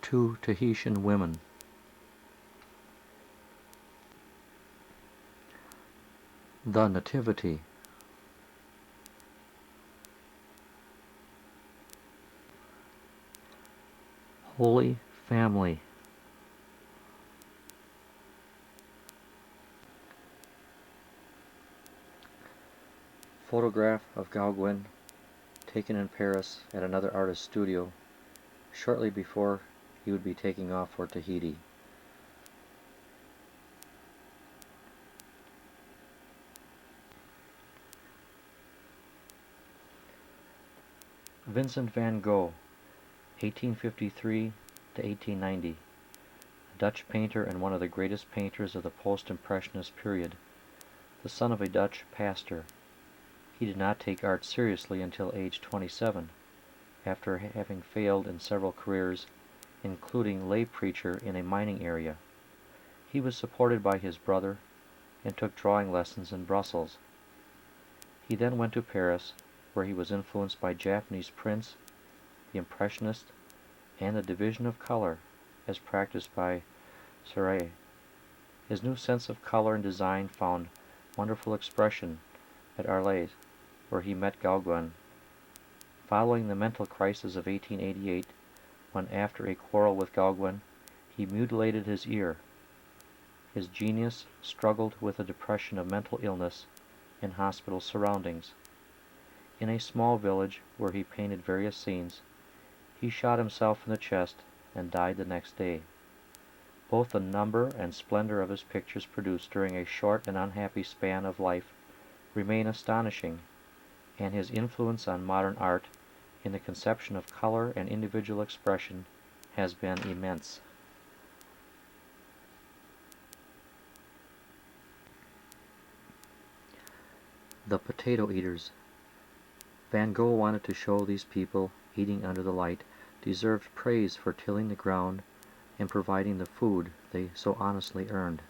Two Tahitian women. The Nativity. Holy Family. Photograph of Gauguin taken in Paris at another artist's studio shortly before he would be taking off for Tahiti. Vincent van Gogh, 1853 to 1890, a Dutch painter and one of the greatest painters of the post-impressionist period. The son of a Dutch pastor, he did not take art seriously until age 27, after having failed in several careers, including lay preacher in a mining area. He was supported by his brother and took drawing lessons in Brussels. He then went to Paris, where he was influenced by Japanese prints, the Impressionist, and the division of color as practiced by Seurat. His new sense of color and design found wonderful expression at Arles, where he met Gauguin. Following the mental crisis of 1888, when after a quarrel with Gauguin, he mutilated his ear, his genius struggled with the depression of mental illness in hospital surroundings. In a small village where he painted various scenes, he shot himself in the chest and died the next day. Both the number and splendor of his pictures produced during a short and unhappy span of life remain astonishing, and his influence on modern art in the conception of color and individual expression has been immense. The Potato Eaters. Van Gogh wanted to show these people eating under the light deserved praise for tilling the ground and providing the food they so honestly earned.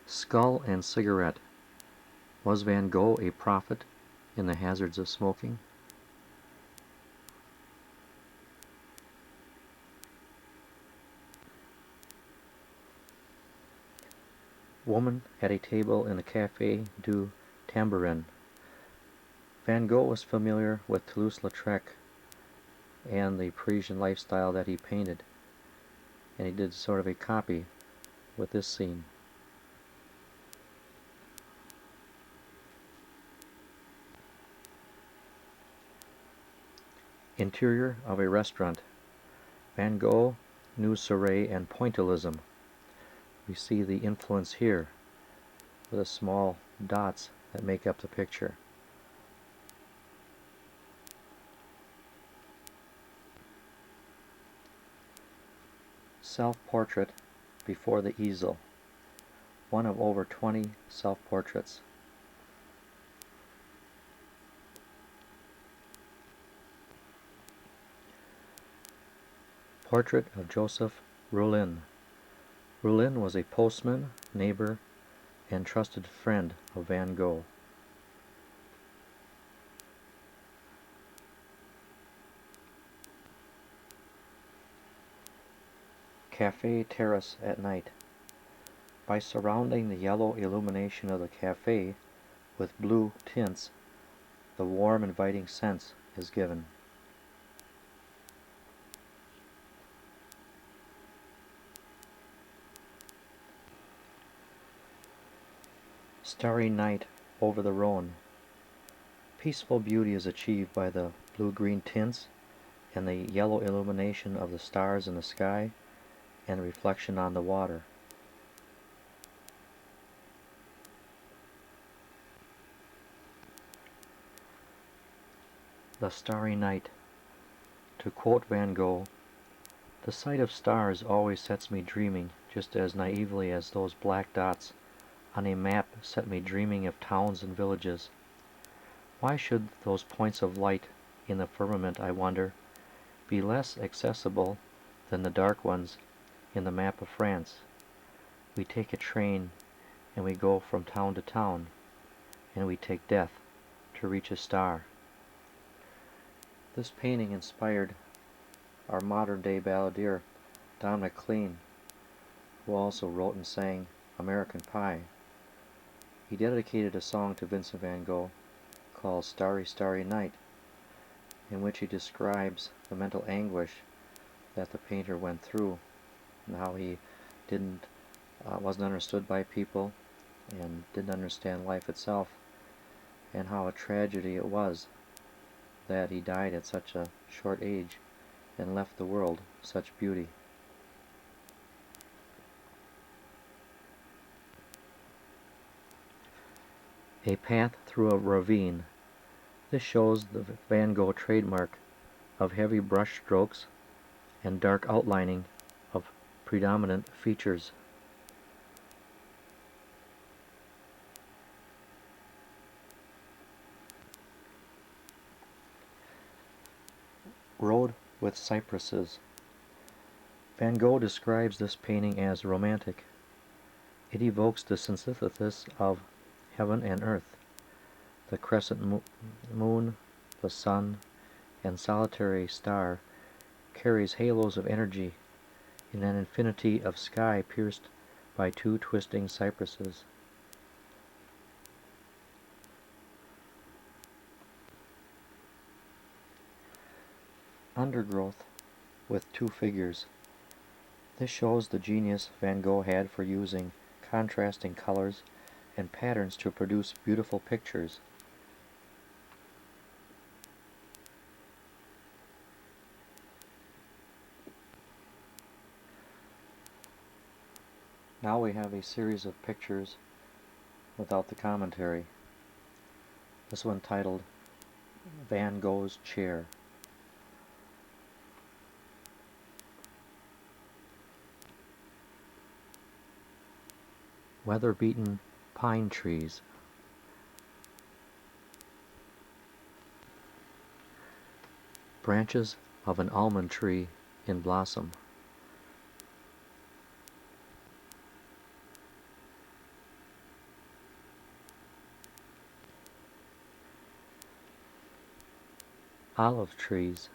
Skull and Cigarette. Was Van Gogh a prophet in the hazards of smoking? Woman at a table in the Café du Tambourin. Van Gogh was familiar with Toulouse-Lautrec and the Parisian lifestyle that he painted, and he did sort of a copy with this scene. Interior of a restaurant. Van Gogh knew Seurat and pointillism. We see the influence here with the small dots that make up the picture. Self-portrait before the easel. One of over 20 self-portraits. Portrait of Joseph Rollin. Rollin was a postman, neighbor, and trusted friend of Van Gogh. Café terrace at night. By surrounding the yellow illumination of the café with blue tints, the warm, inviting sense is given. Starry night over the Rhone. Peaceful beauty is achieved by the blue-green tints and the yellow illumination of the stars in the sky and the reflection on the water. The Starry Night. To quote Van Gogh, "The sight of stars always sets me dreaming just as naively as those black dots on a map set me dreaming of towns and villages. Why should those points of light in the firmament, I wonder, be less accessible than the dark ones in the map of France? We take a train and we go from town to town, and we take death to reach a star. This painting inspired our modern-day balladeer, Don McLean, who also wrote and sang American Pie. He dedicated a song to Vincent van Gogh called Starry, Starry Night, in which he describes the mental anguish that the painter went through and how he wasn't understood by people and didn't understand life itself, and how a tragedy it was that he died at such a short age and left the world such beauty. A path through a ravine. This shows the Van Gogh trademark of heavy brush strokes and dark outlining of predominant features. Road with Cypresses. Van Gogh describes this painting as romantic. It evokes the synthesis of heaven and earth, the crescent moon, the sun, and solitary star carries halos of energy in an infinity of sky pierced by two twisting cypresses. Undergrowth with two figures. This shows the genius Van Gogh had for using contrasting colors and patterns to produce beautiful pictures. Now we have a series of pictures without the commentary. This one titled Van Gogh's Chair. Weather-beaten pine trees. Branches of an almond tree in blossom. Olive trees.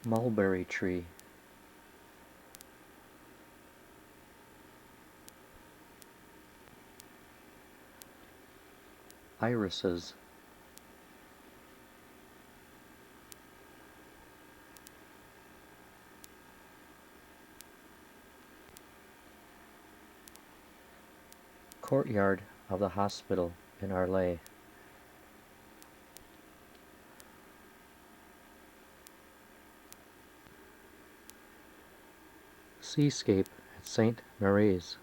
Mulberry tree. Irises. Courtyard of the hospital in Arles. Seascape at St. Mary's.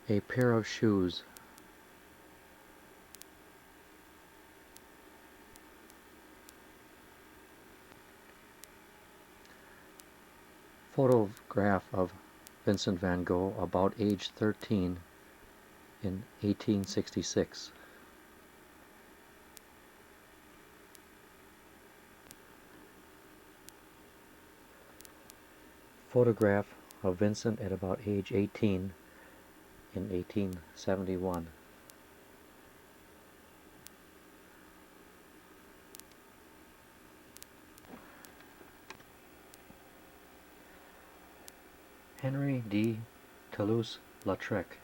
A pair of shoes. Photograph of Vincent van Gogh about age 13 in 1866. Photograph of Vincent at about age 18 in 1871. Henry de Toulouse-Lautrec,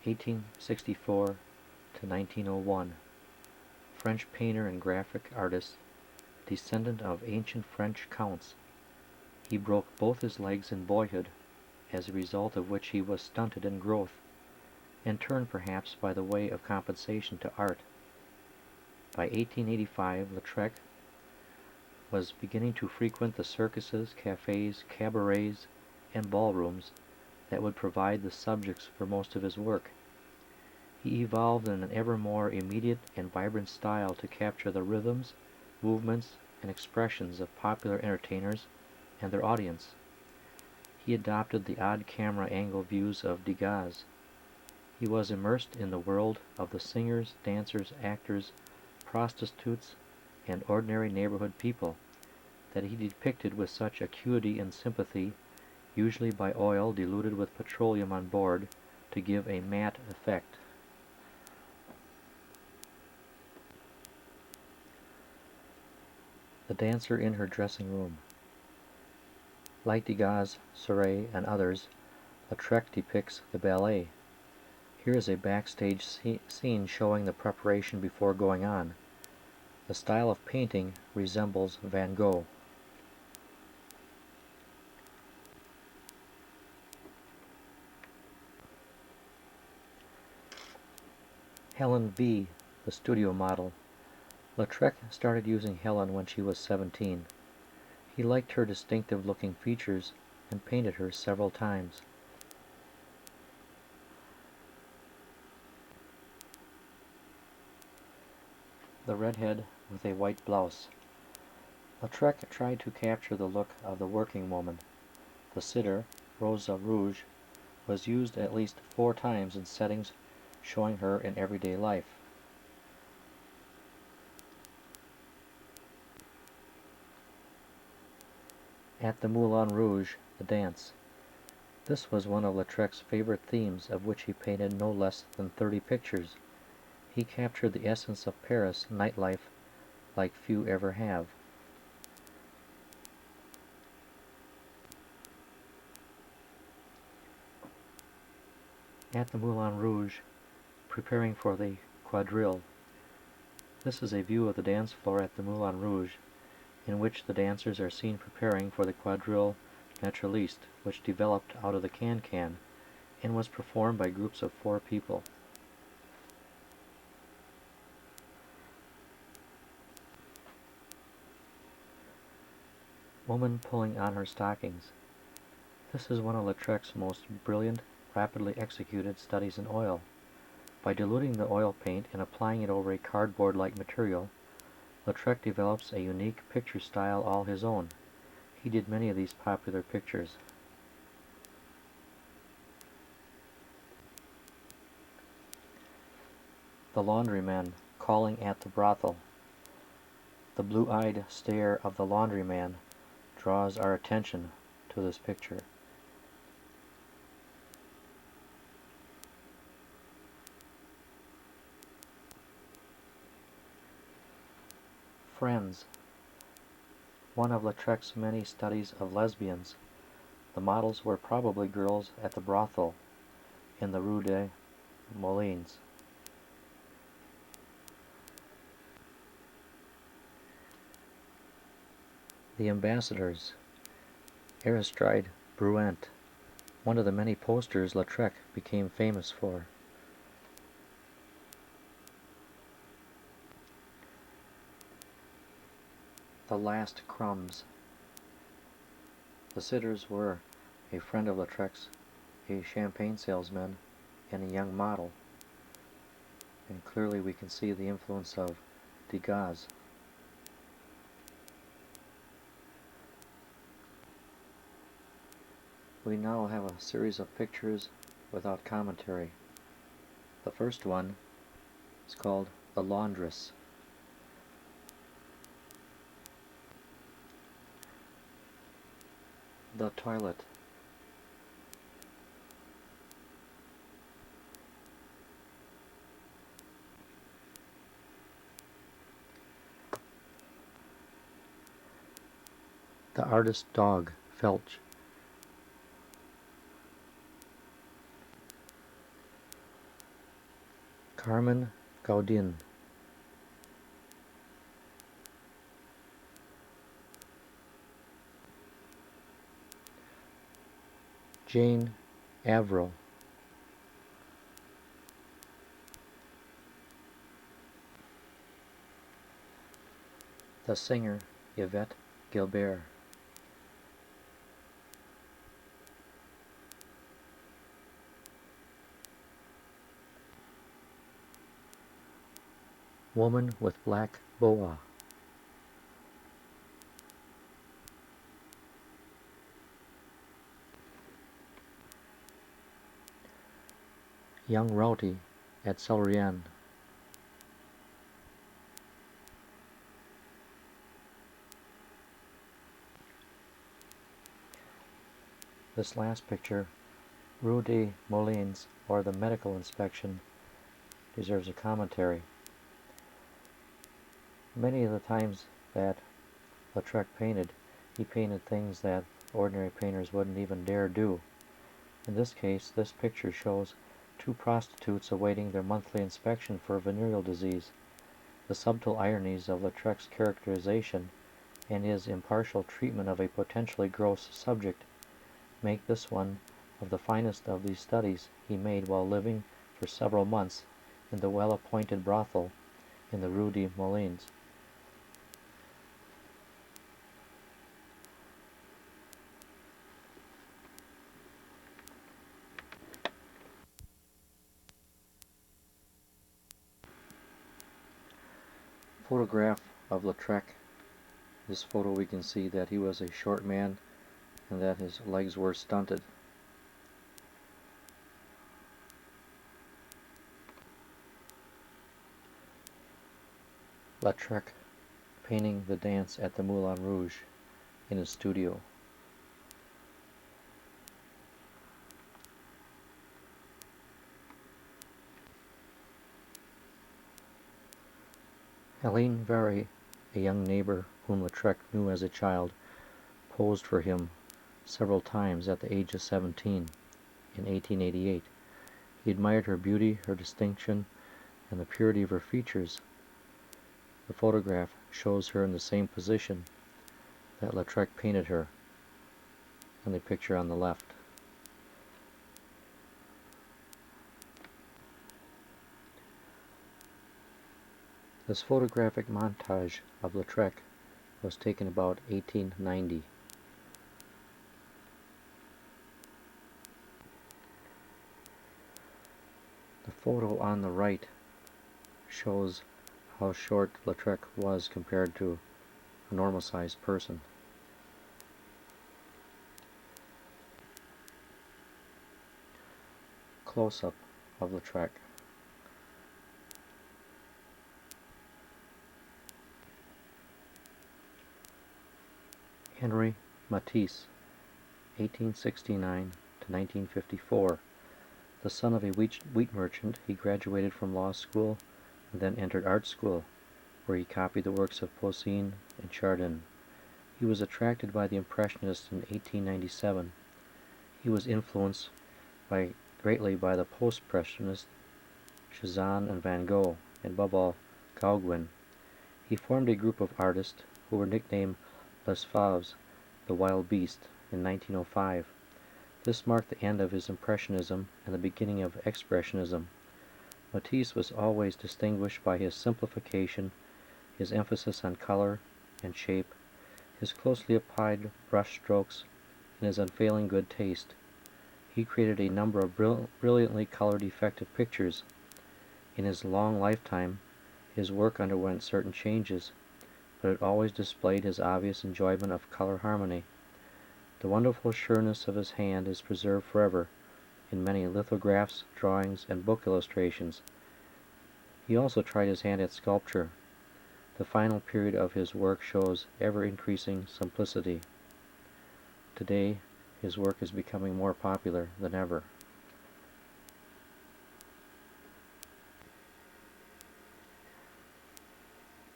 1864 to 1901, French painter and graphic artist, descendant of ancient French counts. He broke both his legs in boyhood, as a result of which he was stunted in growth, and turned perhaps by the way of compensation to art. By 1885, Lautrec was beginning to frequent the circuses, cafes, cabarets, and ballrooms that would provide the subjects for most of his work. He evolved in an ever more immediate and vibrant style to capture the rhythms, movements, and expressions of popular entertainers and their audience. He adopted the odd camera angle views of Degas. He was immersed in the world of the singers, dancers, actors, prostitutes, and ordinary neighborhood people that he depicted with such acuity and sympathy, usually by oil diluted with petroleum on board to give a matte effect. The dancer in her dressing room. Like Degas, Seurat, and others, Lautrec depicts the ballet. Here is a backstage scene showing the preparation before going on. The style of painting resembles Van Gogh. Helen V., the studio model. Lautrec started using Helen when she was 17. He liked her distinctive-looking features and painted her several times. The redhead with a white blouse. Lautrec tried to capture the look of the working woman. The sitter, Rosa Rouge, was used at least 4 times in settings showing her in everyday life. At the Moulin Rouge, the dance. This was one of Lautrec's favorite themes, of which he painted no less than 30 pictures. He captured the essence of Paris nightlife like few ever have. At the Moulin Rouge, preparing for the quadrille. This is a view of the dance floor at the Moulin Rouge, in which the dancers are seen preparing for the quadrille naturaliste, which developed out of the can-can, and was performed by groups of 4 people. Woman pulling on her stockings. This is one of Lautrec's most brilliant, rapidly executed studies in oil. By diluting the oil paint and applying it over a cardboard-like material, Lautrec develops a unique picture style all his own. He did many of these popular pictures. The laundryman calling at the brothel. The blue-eyed stare of the laundryman draws our attention to this picture. Friends. One of Lautrec's many studies of lesbians. The models were probably girls at the brothel in the Rue des Moulins. The Ambassadors. Aristide Bruant, one of the many posters Lautrec became famous for. The Last Crumbs. The sitters were a friend of Lautrec's, a champagne salesman, and a young model. And clearly we can see the influence of Degas. We now have a series of pictures without commentary. The first one is called The Laundress. The Toilet. The Artist Dog, Felch. Carmen Gaudin. Jane Averill. The singer Yvette Gilbert. Woman with Black Boa. Young Rowty at Celerian. This last picture, Rue des Moulins, or the medical inspection, deserves a commentary. Many of the times that Lautrec painted, he painted things that ordinary painters wouldn't even dare do. In this case, this picture shows two prostitutes awaiting their monthly inspection for venereal disease. The subtle ironies of Lautrec's characterization and his impartial treatment of a potentially gross subject make this one of the finest of these studies he made while living for several months in the well-appointed brothel in the Rue des Moulins. Photograph of Lautrec. This photo we can see that he was a short man and that his legs were stunted. Lautrec painting the dance at the Moulin Rouge in his studio. Helene Very, a young neighbor whom Lautrec knew as a child, posed for him several times at the age of 17 in 1888. He admired her beauty, her distinction, and the purity of her features. The photograph shows her in the same position that Lautrec painted her in the picture on the left. This photographic montage of Lautrec was taken about 1890. The photo on the right shows how short Lautrec was compared to a normal-sized person. Close-up of Lautrec. Henri Matisse, 1869 to 1954. The son of a wheat merchant, he graduated from law school and then entered art school, where he copied the works of Poussin and Chardin. He was attracted by the Impressionists in 1897. He was influenced greatly by the Post-Impressionists, Cezanne and Van Gogh, and above all, Gauguin. He formed a group of artists who were nicknamed Les Fauves, the Wild Beast, in 1905. This marked the end of his Impressionism and the beginning of Expressionism. Matisse was always distinguished by his simplification, his emphasis on color and shape, his closely applied brush strokes, and his unfailing good taste. He created a number of brilliantly colored effective pictures. In his long lifetime, his work underwent certain changes, but it always displayed his obvious enjoyment of color harmony. The wonderful sureness of his hand is preserved forever in many lithographs, drawings, and book illustrations. He also tried his hand at sculpture. The final period of his work shows ever-increasing simplicity. Today, his work is becoming more popular than ever.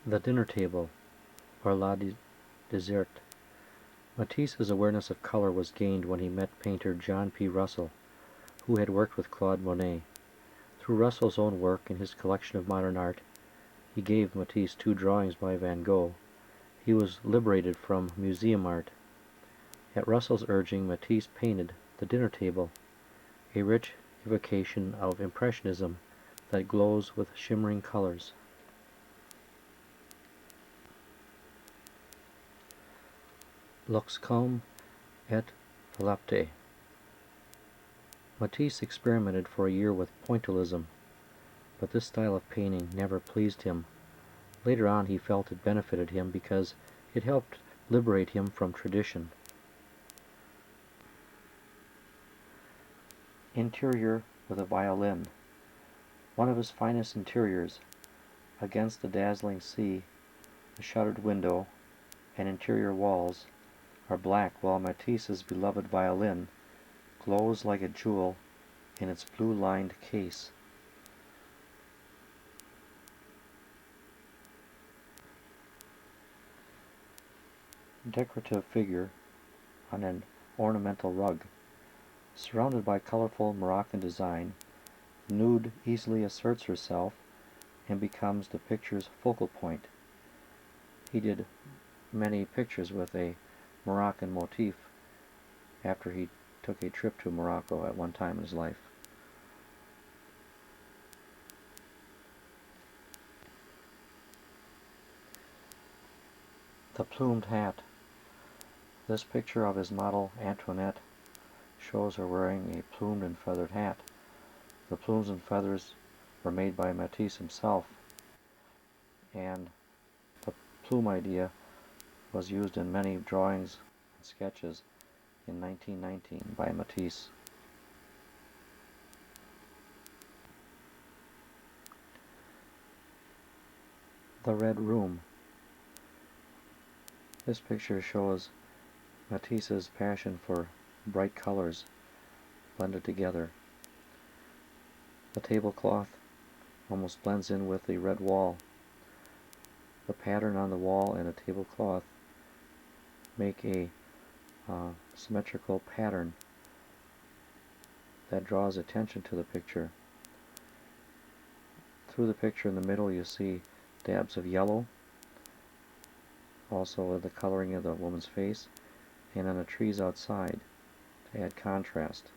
The Dinner Table, or La Dessert. Matisse's awareness of color was gained when he met painter John P. Russell, who had worked with Claude Monet. Through Russell's own work in his collection of modern art, he gave Matisse 2 drawings by Van Gogh. He was liberated from museum art. At Russell's urging, Matisse painted The Dinner Table, a rich evocation of Impressionism that glows with shimmering colors. L'Oxcombe et Volupté. Matisse experimented for a year with pointillism, but this style of painting never pleased him. Later on he felt it benefited him because it helped liberate him from tradition. Interior with a violin. One of his finest interiors, against the dazzling sea, the shuttered window and interior walls are black, while Matisse's beloved violin glows like a jewel in its blue-lined case. Decorative figure on an ornamental rug. Surrounded by colorful Moroccan design, nude easily asserts herself and becomes the picture's focal point. He did many pictures with a Moroccan motif after he took a trip to Morocco at one time in his life. The plumed hat. This picture of his model Antoinette shows her wearing a plumed and feathered hat. The plumes and feathers were made by Matisse himself, and the plume idea was used in many drawings and sketches in 1919 by Matisse. The Red Room. This picture shows Matisse's passion for bright colors blended together. The tablecloth almost blends in with the red wall. The pattern on the wall and the tablecloth make a symmetrical pattern that draws attention to the picture. Through the picture in the middle you see dabs of yellow, also the coloring of the woman's face, and on the trees outside to add contrast.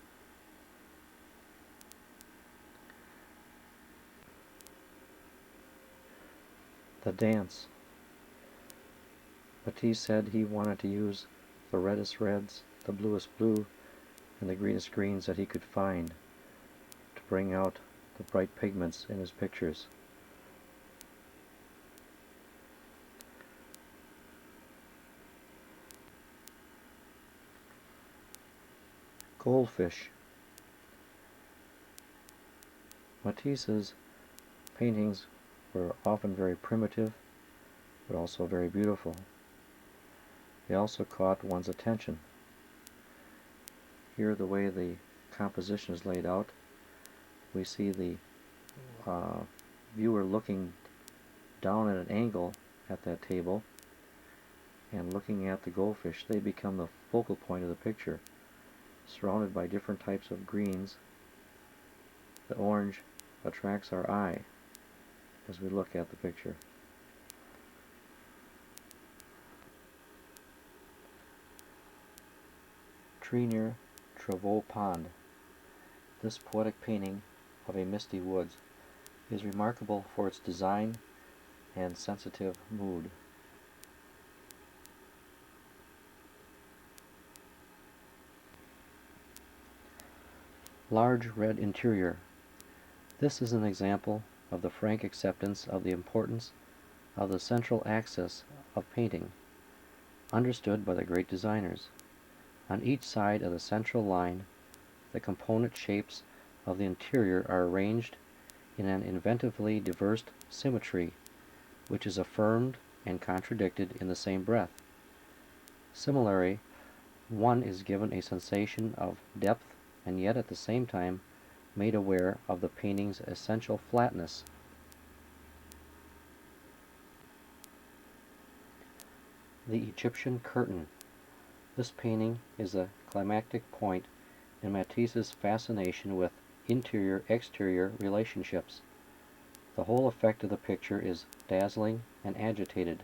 The dance. Matisse said he wanted to use the reddest reds, the bluest blue, and the greenest greens that he could find to bring out the bright pigments in his pictures. Goldfish. Matisse's paintings were often very primitive, but also very beautiful. They also caught one's attention. Here, the way the composition is laid out, we see the viewer looking down at an angle at that table and looking at the goldfish. They become the focal point of the picture, surrounded by different types of greens. The orange attracts our eye as we look at the picture. Tree near Travaux Pond. This poetic painting of a misty woods is remarkable for its design and sensitive mood. Large red interior. This is an example of the frank acceptance of the importance of the central axis of painting, understood by the great designers. On each side of the central line, the component shapes of the interior are arranged in an inventively diverse symmetry, which is affirmed and contradicted in the same breath. Similarly, one is given a sensation of depth and yet at the same time made aware of the painting's essential flatness. The Egyptian Curtain. This painting is a climactic point in Matisse's fascination with interior-exterior relationships. The whole effect of the picture is dazzling and agitated.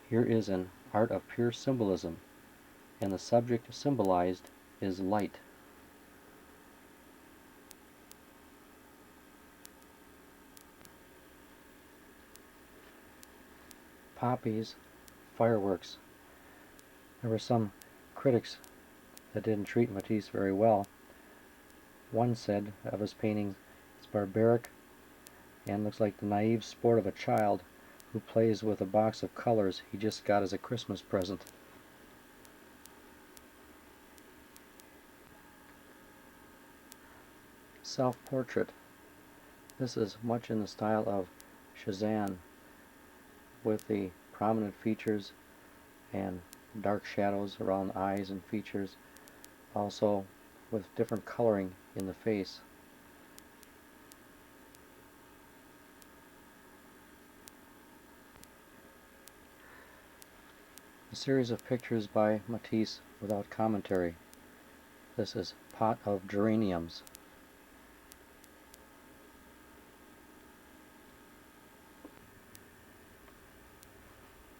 Here is an art of pure symbolism, and the subject symbolized is light. Poppies, fireworks. There were some critics that didn't treat Matisse very well. One said of his painting, it's barbaric and looks like the naive sport of a child who plays with a box of colors he just got as a Christmas present. Self-portrait. This is much in the style of Cezanne, with the prominent features and dark shadows around the eyes and features, also with different coloring in the face. A series of pictures by Matisse without commentary. This is Pot of Geraniums.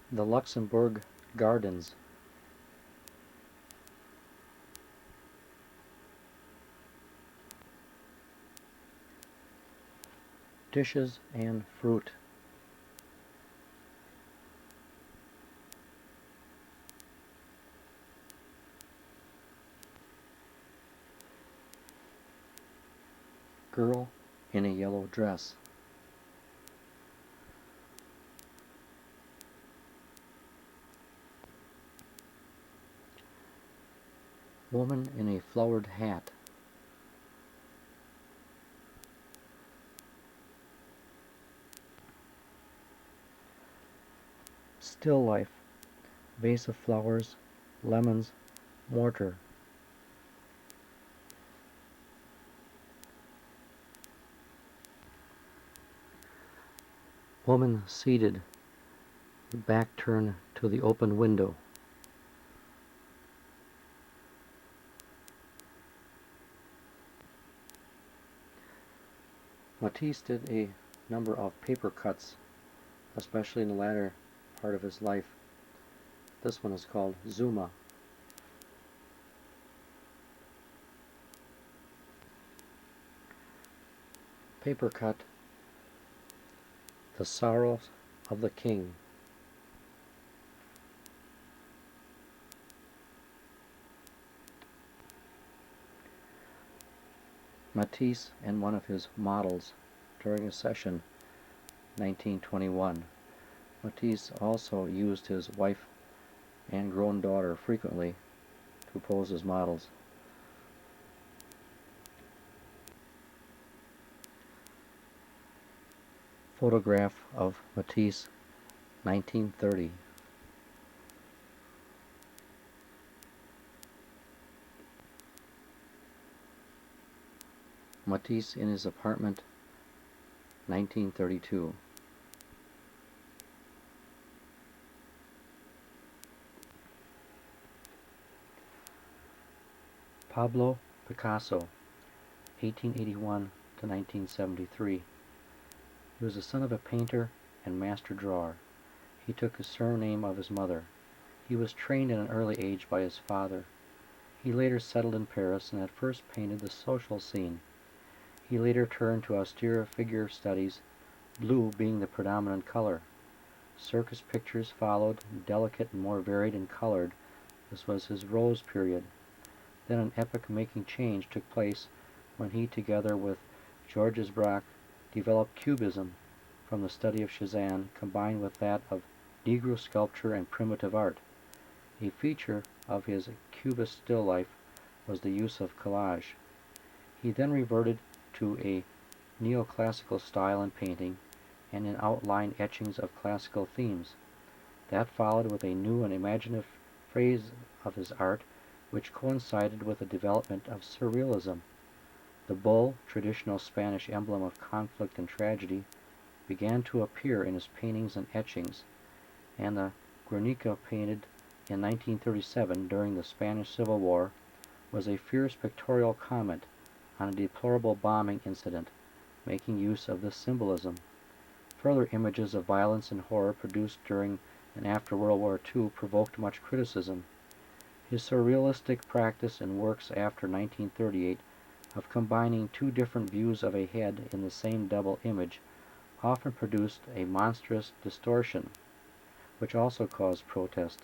The Luxembourg Gardens. Dishes and fruit. Girl in a yellow dress. Woman in a flowered hat. Still life. Vase of flowers, lemons, mortar. Woman seated, back turned to the open window. Matisse did a number of paper cuts, especially in the latter part of his life. This one is called Zuma. Paper cut, The Sorrows of the King. Matisse and one of his models during a session, 1921. Matisse also used his wife and grown daughter frequently to pose as models. Photograph of Matisse, 1930. Matisse in his apartment, 1932. Pablo Picasso, 1881 to 1973. He was the son of a painter and master drawer. He took the surname of his mother. He was trained at an early age by his father. He later settled in Paris and at first painted the social scene. He later turned to austere figure studies, blue being the predominant color. Circus pictures followed, delicate and more varied and colored. This was his rose period. Then an epoch-making change took place when he, together with Georges Braque, developed Cubism from the study of Cezanne combined with that of Negro sculpture and primitive art. A feature of his Cubist still life was the use of collage. He then reverted to a neoclassical style in painting and in outline etchings of classical themes. That followed with a new and imaginative phase of his art which coincided with the development of surrealism. The bull, traditional Spanish emblem of conflict and tragedy, began to appear in his paintings and etchings, and the Guernica painted in 1937 during the Spanish Civil War was a fierce pictorial comment on a deplorable bombing incident, making use of this symbolism. Further images of violence and horror produced during and after World War II provoked much criticism. His surrealistic practice in works after 1938 of combining two different views of a head in the same double image often produced a monstrous distortion, which also caused protest.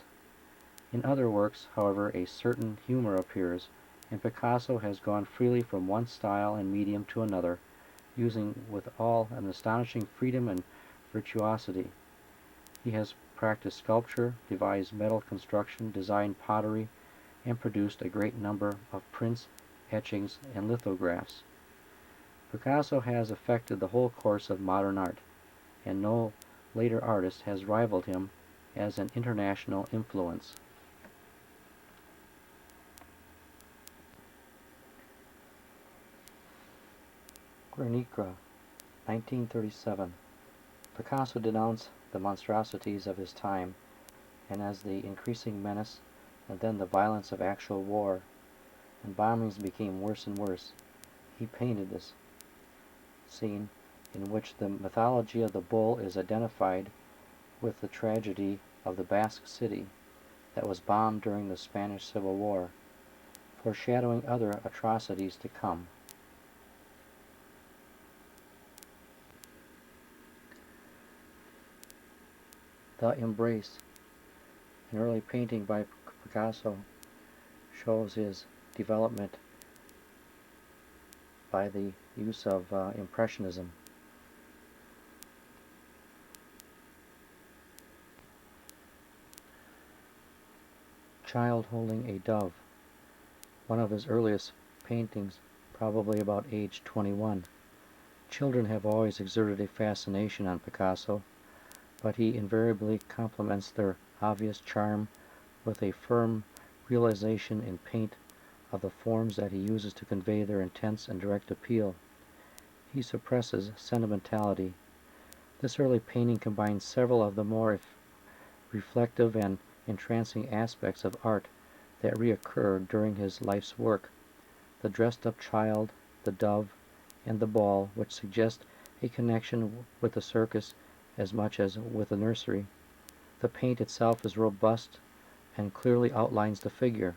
In other works, however, a certain humor appears, and Picasso has gone freely from one style and medium to another, using withal an astonishing freedom and virtuosity. He has practiced sculpture, devised metal construction, designed pottery, and produced a great number of prints, etchings, and lithographs. Picasso has affected the whole course of modern art, and no later artist has rivaled him as an international influence. Guernica, 1937. Picasso denounced the monstrosities of his time, and as the increasing menace and then the violence of actual war and bombings became worse and worse, he painted this scene in which the mythology of the bull is identified with the tragedy of the Basque city that was bombed during the Spanish Civil War, foreshadowing other atrocities to come. The Embrace, an early painting by Picasso, shows his development by the use of Impressionism. Child Holding a Dove, one of his earliest paintings, probably about age 21. Children have always exerted a fascination on Picasso, but he invariably complements their obvious charm with a firm realization in paint of the forms that he uses to convey their intense and direct appeal. He suppresses sentimentality. This early painting combines several of the more reflective and entrancing aspects of art that reoccur during his life's work: the dressed-up child, the dove, and the ball, which suggest a connection with the circus as much as with the nursery. The paint itself is robust and clearly outlines the figure.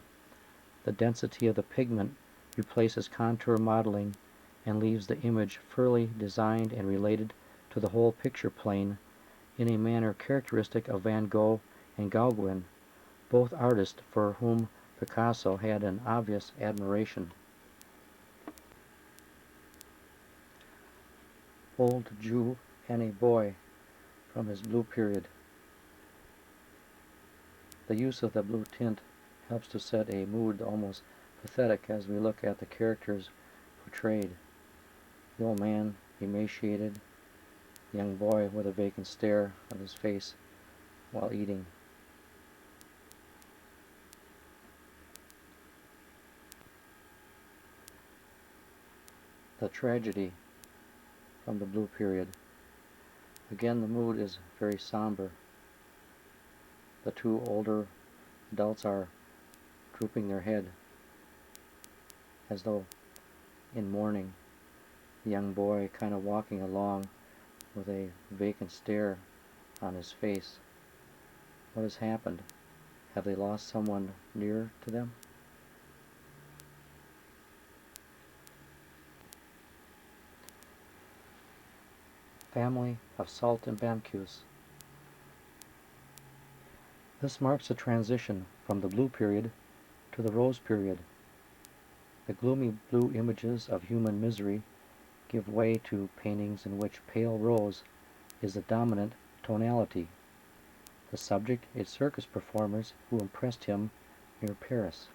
The density of the pigment replaces contour modeling and leaves the image fully designed and related to the whole picture plane in a manner characteristic of Van Gogh and Gauguin, both artists for whom Picasso had an obvious admiration. Old Jew and a Boy, from his Blue Period. The use of the blue tint helps to set a mood almost pathetic as we look at the characters portrayed. The old man, emaciated, the young boy with a vacant stare on his face while eating. The Tragedy, from the Blue Period. Again, the mood is very somber. The two older adults are drooping their head as though in mourning. The young boy kind of walking along with a vacant stare on his face. What has happened? Have they lost someone near to them? Family of Saltimbanquis. This marks a transition from the Blue Period to the Rose Period. The gloomy blue images of human misery give way to paintings in which pale rose is the dominant tonality. The subject is circus performers who impressed him near Paris.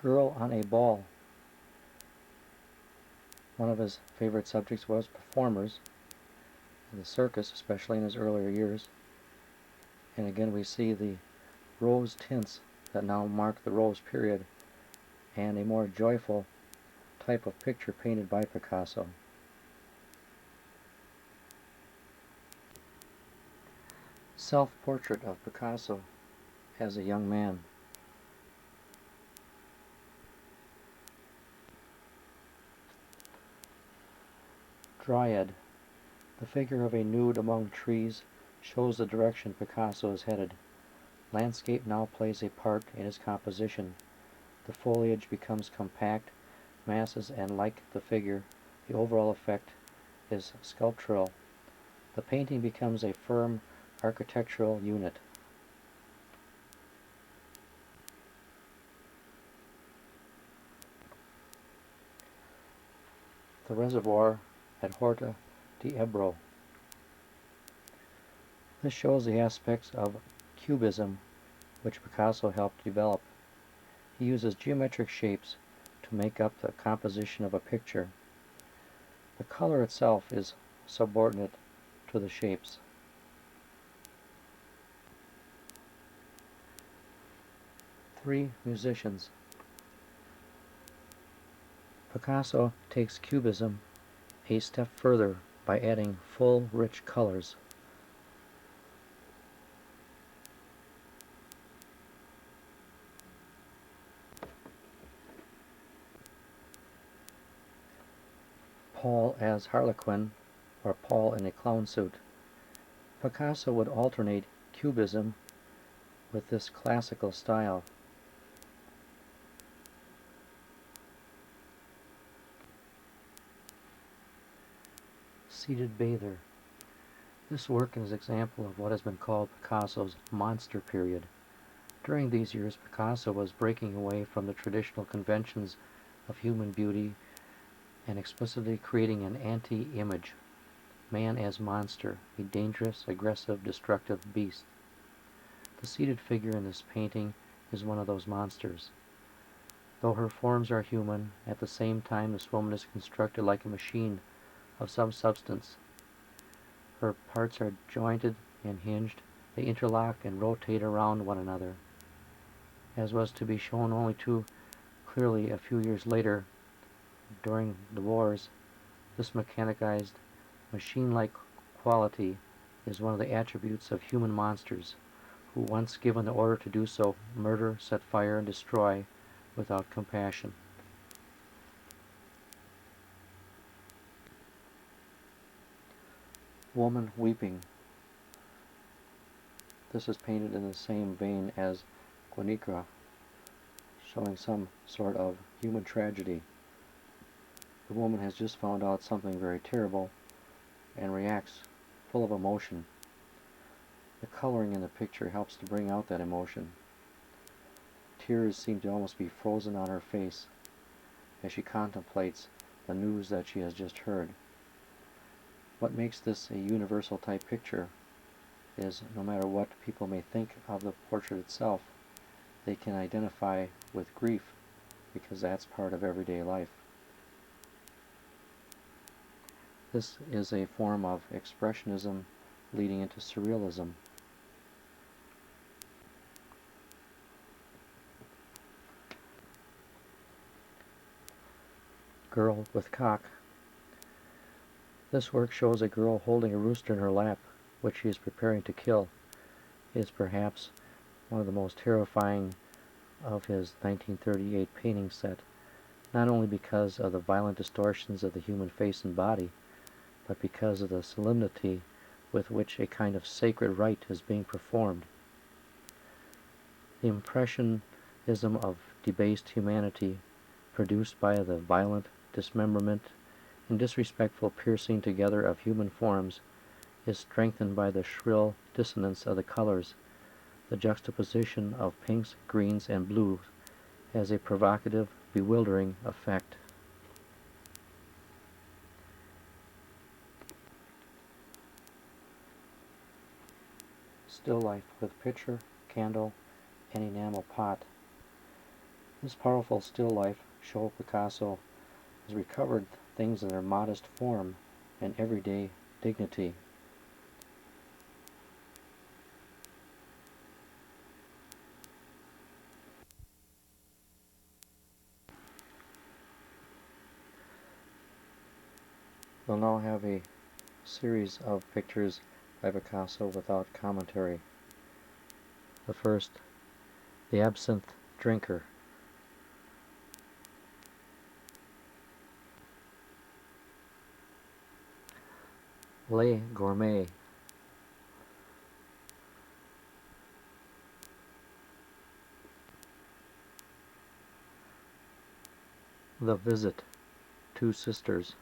Girl on a Ball. One of his favorite subjects was performers in the circus, especially in his earlier years. And again we see the rose tints that now mark the Rose Period and a more joyful type of picture painted by Picasso. Self-portrait of Picasso as a young man. Dryad. The figure of a nude among trees shows the direction Picasso is headed. Landscape now plays a part in his composition. The foliage becomes compact masses, and like the figure, the overall effect is sculptural. The painting becomes a firm architectural unit. The reservoir at Horta de Ebro. This shows the aspects of cubism which Picasso helped develop. He uses geometric shapes to make up the composition of a picture. The color itself is subordinate to the shapes. Three musicians. Picasso takes cubism a step further by adding full, rich colors. Paul as Harlequin, or Paul in a clown suit. Picasso would alternate cubism with this classical style. Seated Bather. This work is an example of what has been called Picasso's monster period. During these years, Picasso was breaking away from the traditional conventions of human beauty and explicitly creating an anti-image. Man as monster, a dangerous, aggressive, destructive beast. The seated figure in this painting is one of those monsters. Though her forms are human, at the same time this woman is constructed like a machine of some substance. Her parts are jointed and hinged. They interlock and rotate around one another. As was to be shown only too clearly a few years later, during the wars, this mechanized, machine-like quality is one of the attributes of human monsters, who once given the order to do so, murder, set fire, and destroy without compassion. Woman weeping. This is painted in the same vein as Guernica, showing some sort of human tragedy. The woman has just found out something very terrible and reacts full of emotion. The coloring in the picture helps to bring out that emotion. Tears seem to almost be frozen on her face as she contemplates the news that she has just heard. What makes this a universal type picture is no matter what people may think of the portrait itself, they can identify with grief because that's part of everyday life. This is a form of expressionism leading into surrealism. Girl with Cock. This work shows a girl holding a rooster in her lap, which she is preparing to kill. It is perhaps one of the most terrifying of his 1938 painting set, not only because of the violent distortions of the human face and body, but because of the solemnity with which a kind of sacred rite is being performed. The impressionism of debased humanity produced by the violent dismemberment and disrespectful piercing together of human forms is strengthened by the shrill dissonance of the colors. The juxtaposition of pinks, greens, and blues has a provocative, bewildering effect. Still life with pitcher, candle, and enamel pot. This powerful still life show Picasso has recovered things in their modest form and everyday dignity. We'll now have a series of pictures by Picasso without commentary. The first, The Absinthe Drinker. Les Gourmets. The Visit, Two Sisters.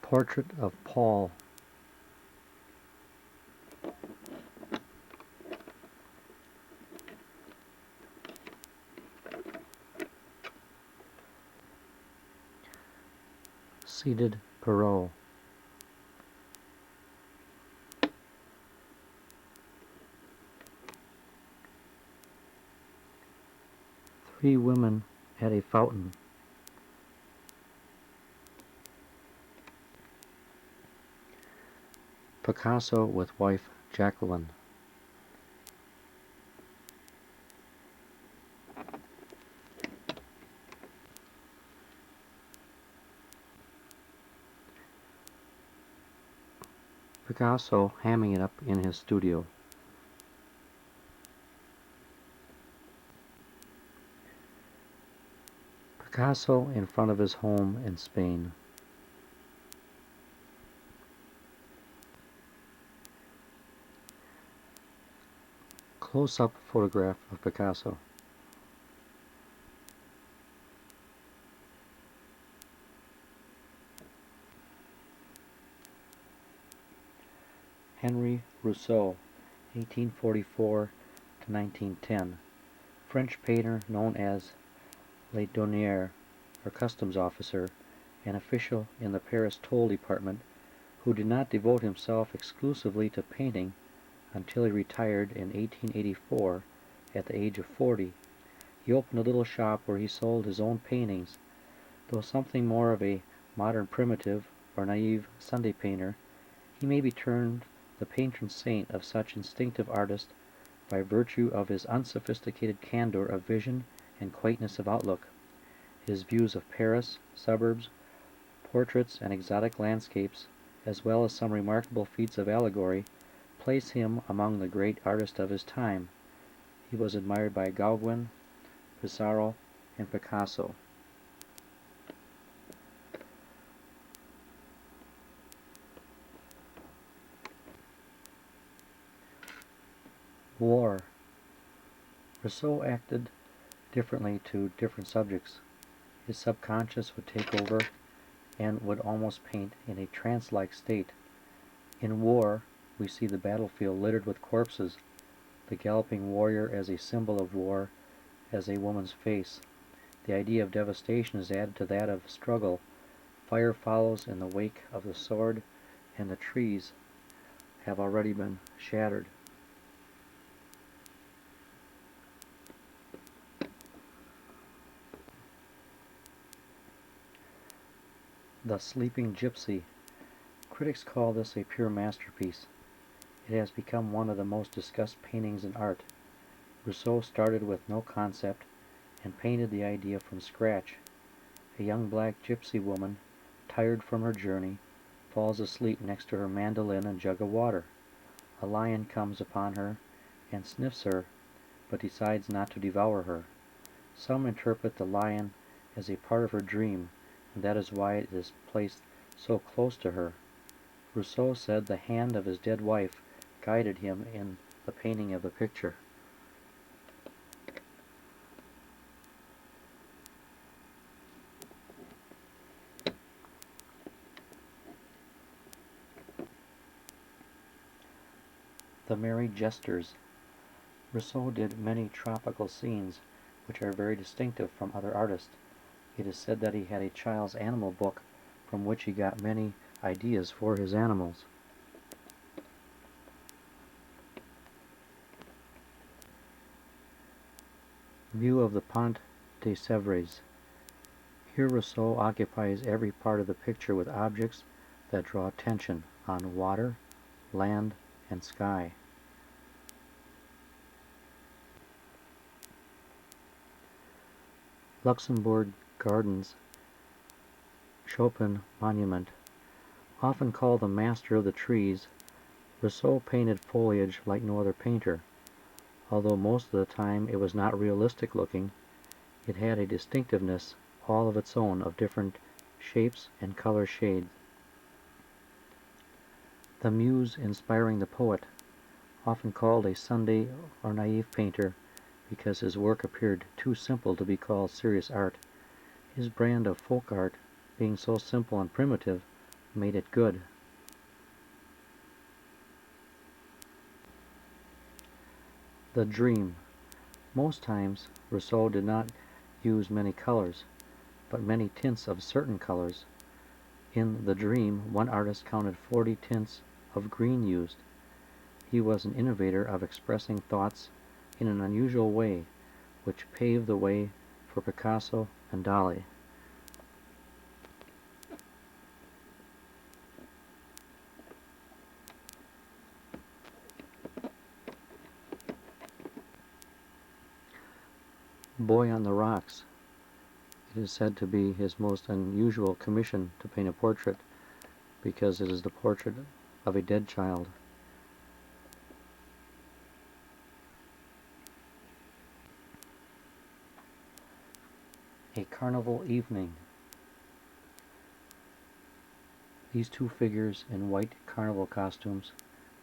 Portrait of Paul. Seated Perrault. Three women at a fountain. Picasso with wife Jacqueline. Picasso hamming it up in his studio. Picasso in front of his home in Spain. Close-up photograph of Picasso. Henri Rousseau, 1844 to 1910, French painter known as Le Douanier, or customs officer, an official in the Paris toll department who did not devote himself exclusively to painting until he retired in 1884 at the age of 40. He opened a little shop where he sold his own paintings. Though something more of a modern primitive or naive Sunday painter, he may be termed the patron saint of such instinctive artists by virtue of his unsophisticated candor of vision and quaintness of outlook. His views of Paris, suburbs, portraits, and exotic landscapes, as well as some remarkable feats of allegory, place him among the great artists of his time. He was admired by Gauguin, Pissarro, and Picasso. War. Rousseau acted differently to different subjects. His subconscious would take over and would almost paint in a trance-like state. In War, we see the battlefield littered with corpses, the galloping warrior as a symbol of war, as a woman's face. The idea of devastation is added to that of struggle. Fire follows in the wake of the sword, and the trees have already been shattered. The Sleeping Gypsy. Critics call this a pure masterpiece. It has become one of the most discussed paintings in art. Rousseau started with no concept and painted the idea from scratch. A young black gypsy woman, tired from her journey, falls asleep next to her mandolin and jug of water. A lion comes upon her and sniffs her, but decides not to devour her. Some interpret the lion as a part of her dream, and that is why it is placed so close to her. Rousseau said the hand of his dead wife guided him in the painting of the picture. The Merry Jesters. Rousseau did many tropical scenes, which are very distinctive from other artists. It is said that he had a child's animal book from which he got many ideas for his animals. View of the Pont de Sèvres. Here Rousseau occupies every part of the picture with objects that draw attention on water, land, and sky. Luxembourg Gardens, Chopin Monument. Often called the master of the trees, Rousseau painted foliage like no other painter. Although most of the time it was not realistic looking, it had a distinctiveness all of its own of different shapes and color shades. The muse inspiring the poet, often called a Sunday or naive painter because his work appeared too simple to be called serious art. His brand of folk art, being so simple and primitive, made it good. The Dream. Most times, Rousseau did not use many colors, but many tints of certain colors. In The Dream, one artist counted 40 tints of green used. He was an innovator of expressing thoughts in an unusual way, which paved the way for Picasso and Dali. Boy on the Rocks. It is said to be his most unusual commission to paint a portrait because it is the portrait of a dead child. A Carnival Evening. These two figures in white carnival costumes,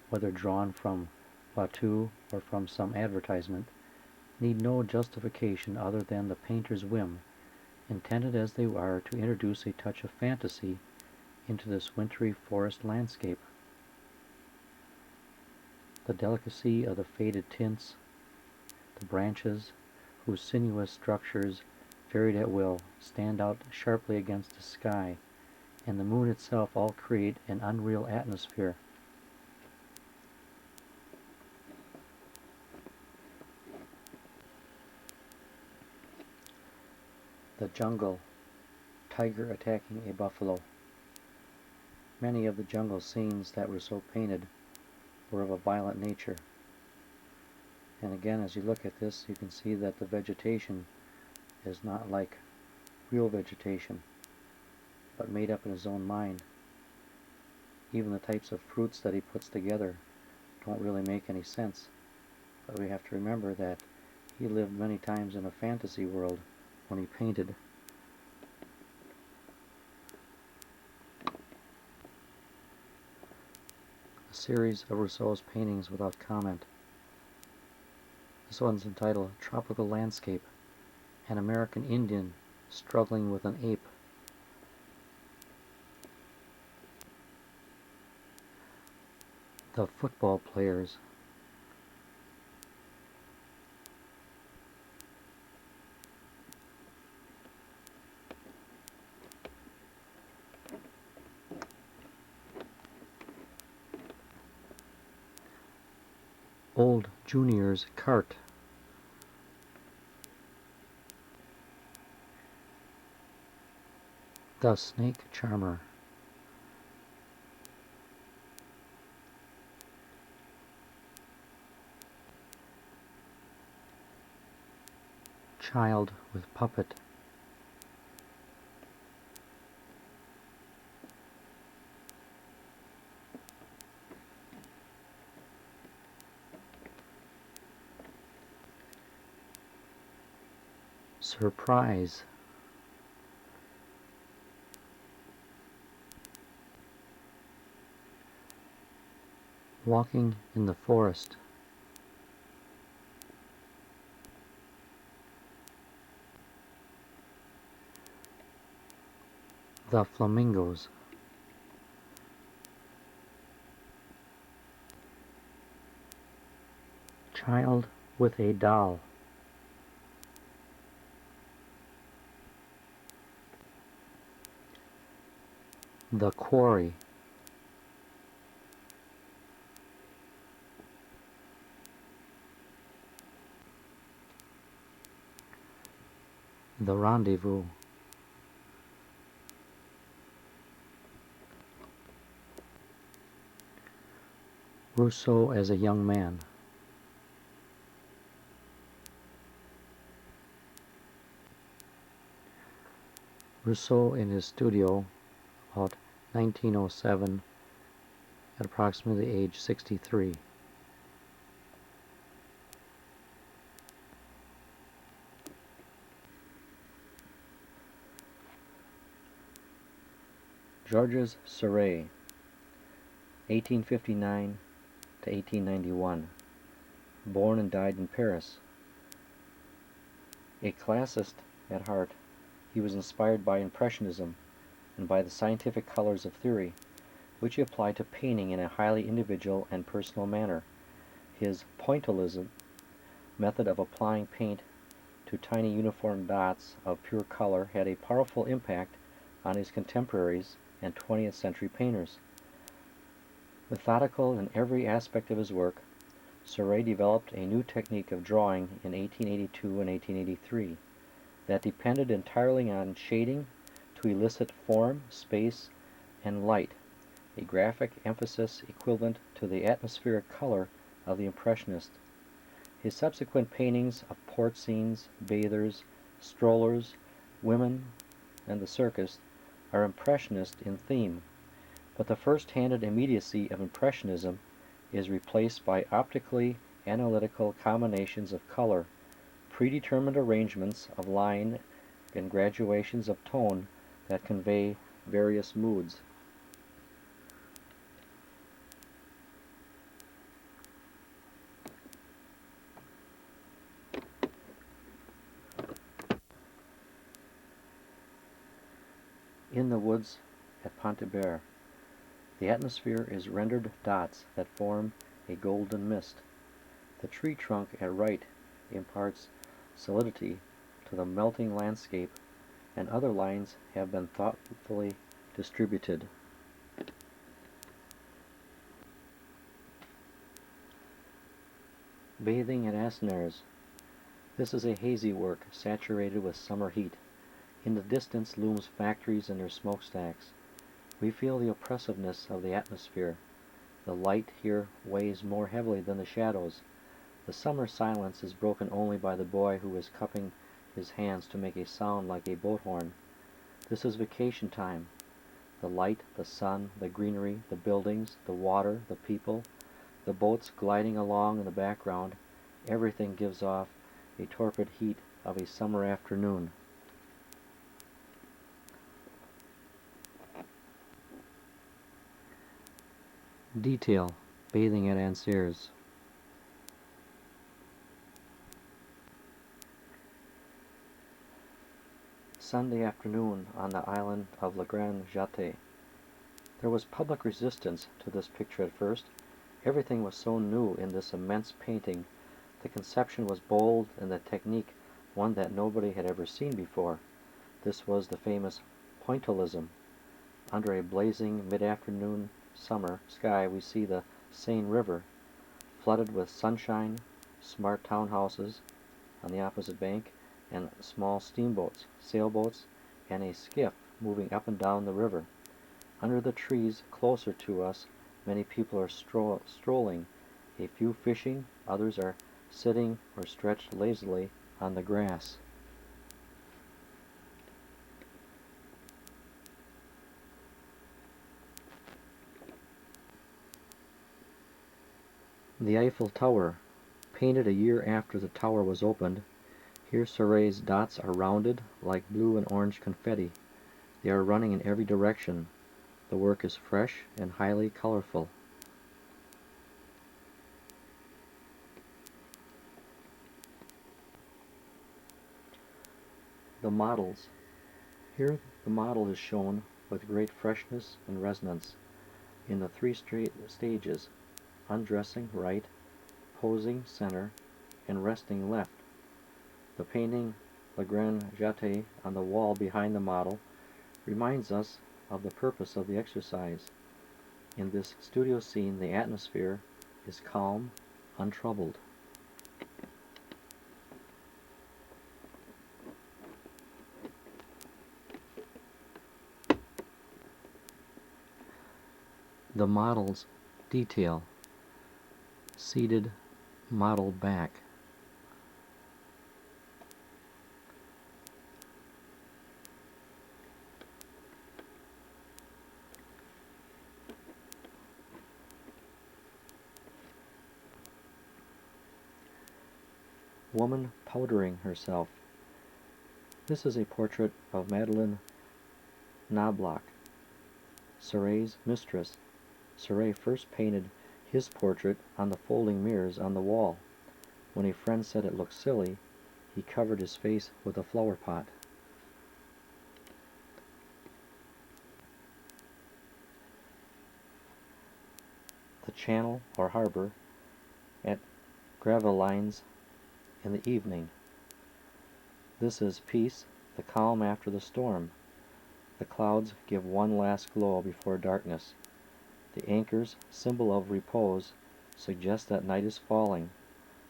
whether drawn from Watteau or from some advertisement, need no justification other than the painter's whim, intended as they are to introduce a touch of fantasy into this wintry forest landscape. The delicacy of the faded tints, the branches, whose sinuous structures, varied at will, stand out sharply against the sky, and the moon itself all create an unreal atmosphere. The Jungle. Tiger attacking a buffalo. Many of the jungle scenes that were so painted were of a violent nature. And again, as you look at this, you can see that the vegetation is not like real vegetation, but made up in his own mind. Even the types of fruits that he puts together don't really make any sense. But we have to remember that he lived many times in a fantasy world when he painted. A series of Rousseau's paintings without comment. This one's entitled Tropical Landscape, an American Indian struggling with an ape. The Football Players. Old Junior's Cart. The Snake Charmer. Child with Puppet. Surprise. Walking in the Forest. The Flamingos. Child with a Doll. The Quarry. The Rendezvous. Rousseau as a young man. Rousseau in his studio about 1907 at approximately age 63. Georges Seurat, 1859 to 1891, born and died in Paris. A classicist at heart, he was inspired by Impressionism and by the scientific colors of theory, which he applied to painting in a highly individual and personal manner. His pointillism method of applying paint to tiny uniform dots of pure color had a powerful impact on his contemporaries and 20th century painters. Methodical in every aspect of his work, Seurat developed a new technique of drawing in 1882 and 1883 that depended entirely on shading to elicit form, space, and light, a graphic emphasis equivalent to the atmospheric color of the Impressionist. His subsequent paintings of port scenes, bathers, strollers, women, and the circus are Impressionist in theme, but the first-handed immediacy of Impressionism is replaced by optically analytical combinations of color, predetermined arrangements of line, and graduations of tone that convey various moods. In the woods at Ponteber, the atmosphere is rendered dots that form a golden mist. The tree trunk at right imparts solidity to the melting landscape, and other lines have been thoughtfully distributed. Bathing at Asnières. This is a hazy work, saturated with summer heat. In the distance looms factories and their smokestacks. We feel the oppressiveness of the atmosphere. The light here weighs more heavily than the shadows. The summer silence is broken only by the boy who is cupping his hands to make a sound like a boat horn. This is vacation time. The light, the sun, the greenery, the buildings, the water, the people, the boats gliding along in the background, everything gives off a torpid heat of a summer afternoon. Detail, bathing at Asnières. Sunday afternoon on the island of La Grande Jatte. There was public resistance to this picture at first. Everything was so new in this immense painting. The conception was bold and the technique one that nobody had ever seen before. This was the famous pointillism. Under a blazing mid-afternoon summer sky we see the Seine River, flooded with sunshine, smart townhouses on the opposite bank, and small steamboats, sailboats, and a skiff moving up and down the river. Under the trees closer to us, many people are strolling, a few fishing, others are sitting or stretched lazily on the grass. The Eiffel Tower, painted a year after the tower was opened. Here Seurat's dots are rounded like blue and orange confetti. They are running in every direction. The work is fresh and highly colorful. The models. Here the model is shown with great freshness and resonance in the three stages: undressing right, posing center, and resting left. The painting La Grande Jatte on the wall behind the model reminds us of the purpose of the exercise. In this studio scene, the atmosphere is calm, untroubled. The model's detail. Seated model back. Woman powdering herself. This is a portrait of Madeleine Nabloch, Seurat's mistress. Seurat first painted his portrait on the folding mirrors on the wall. When a friend said it looked silly, he covered his face with a flower pot. The channel or harbor at Gravelines in the evening. This is peace, the calm after the storm. The clouds give one last glow before darkness. The anchors, symbol of repose, suggest that night is falling,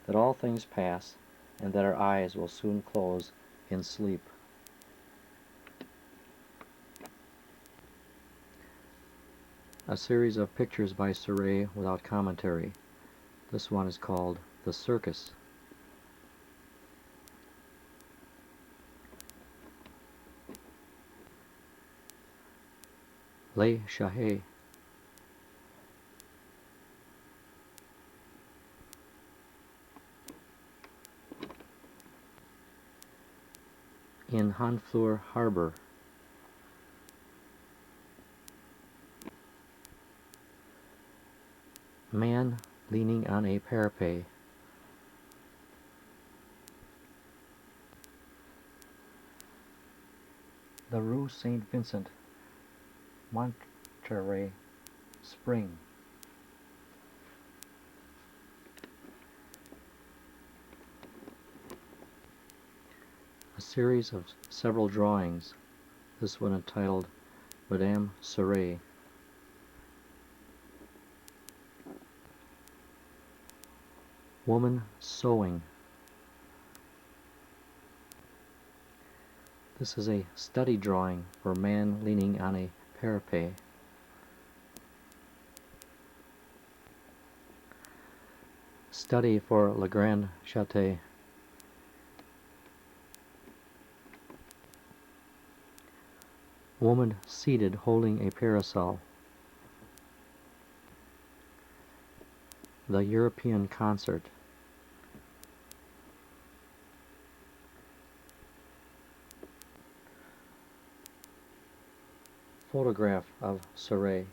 that all things pass, and that our eyes will soon close in sleep. A series of pictures by Seurat without commentary. This one is called The Circus. Les Chahets. In Honfleur Harbor. Man leaning on a parapet. The Rue St. Vincent, Monterey, Spring. A series of several drawings, this one entitled Madame Seurat. Woman sewing. This is a study drawing for man leaning on a parapet. Study for Le Grand Château. Woman seated holding a parasol. The European Concert. Photograph of Seurat.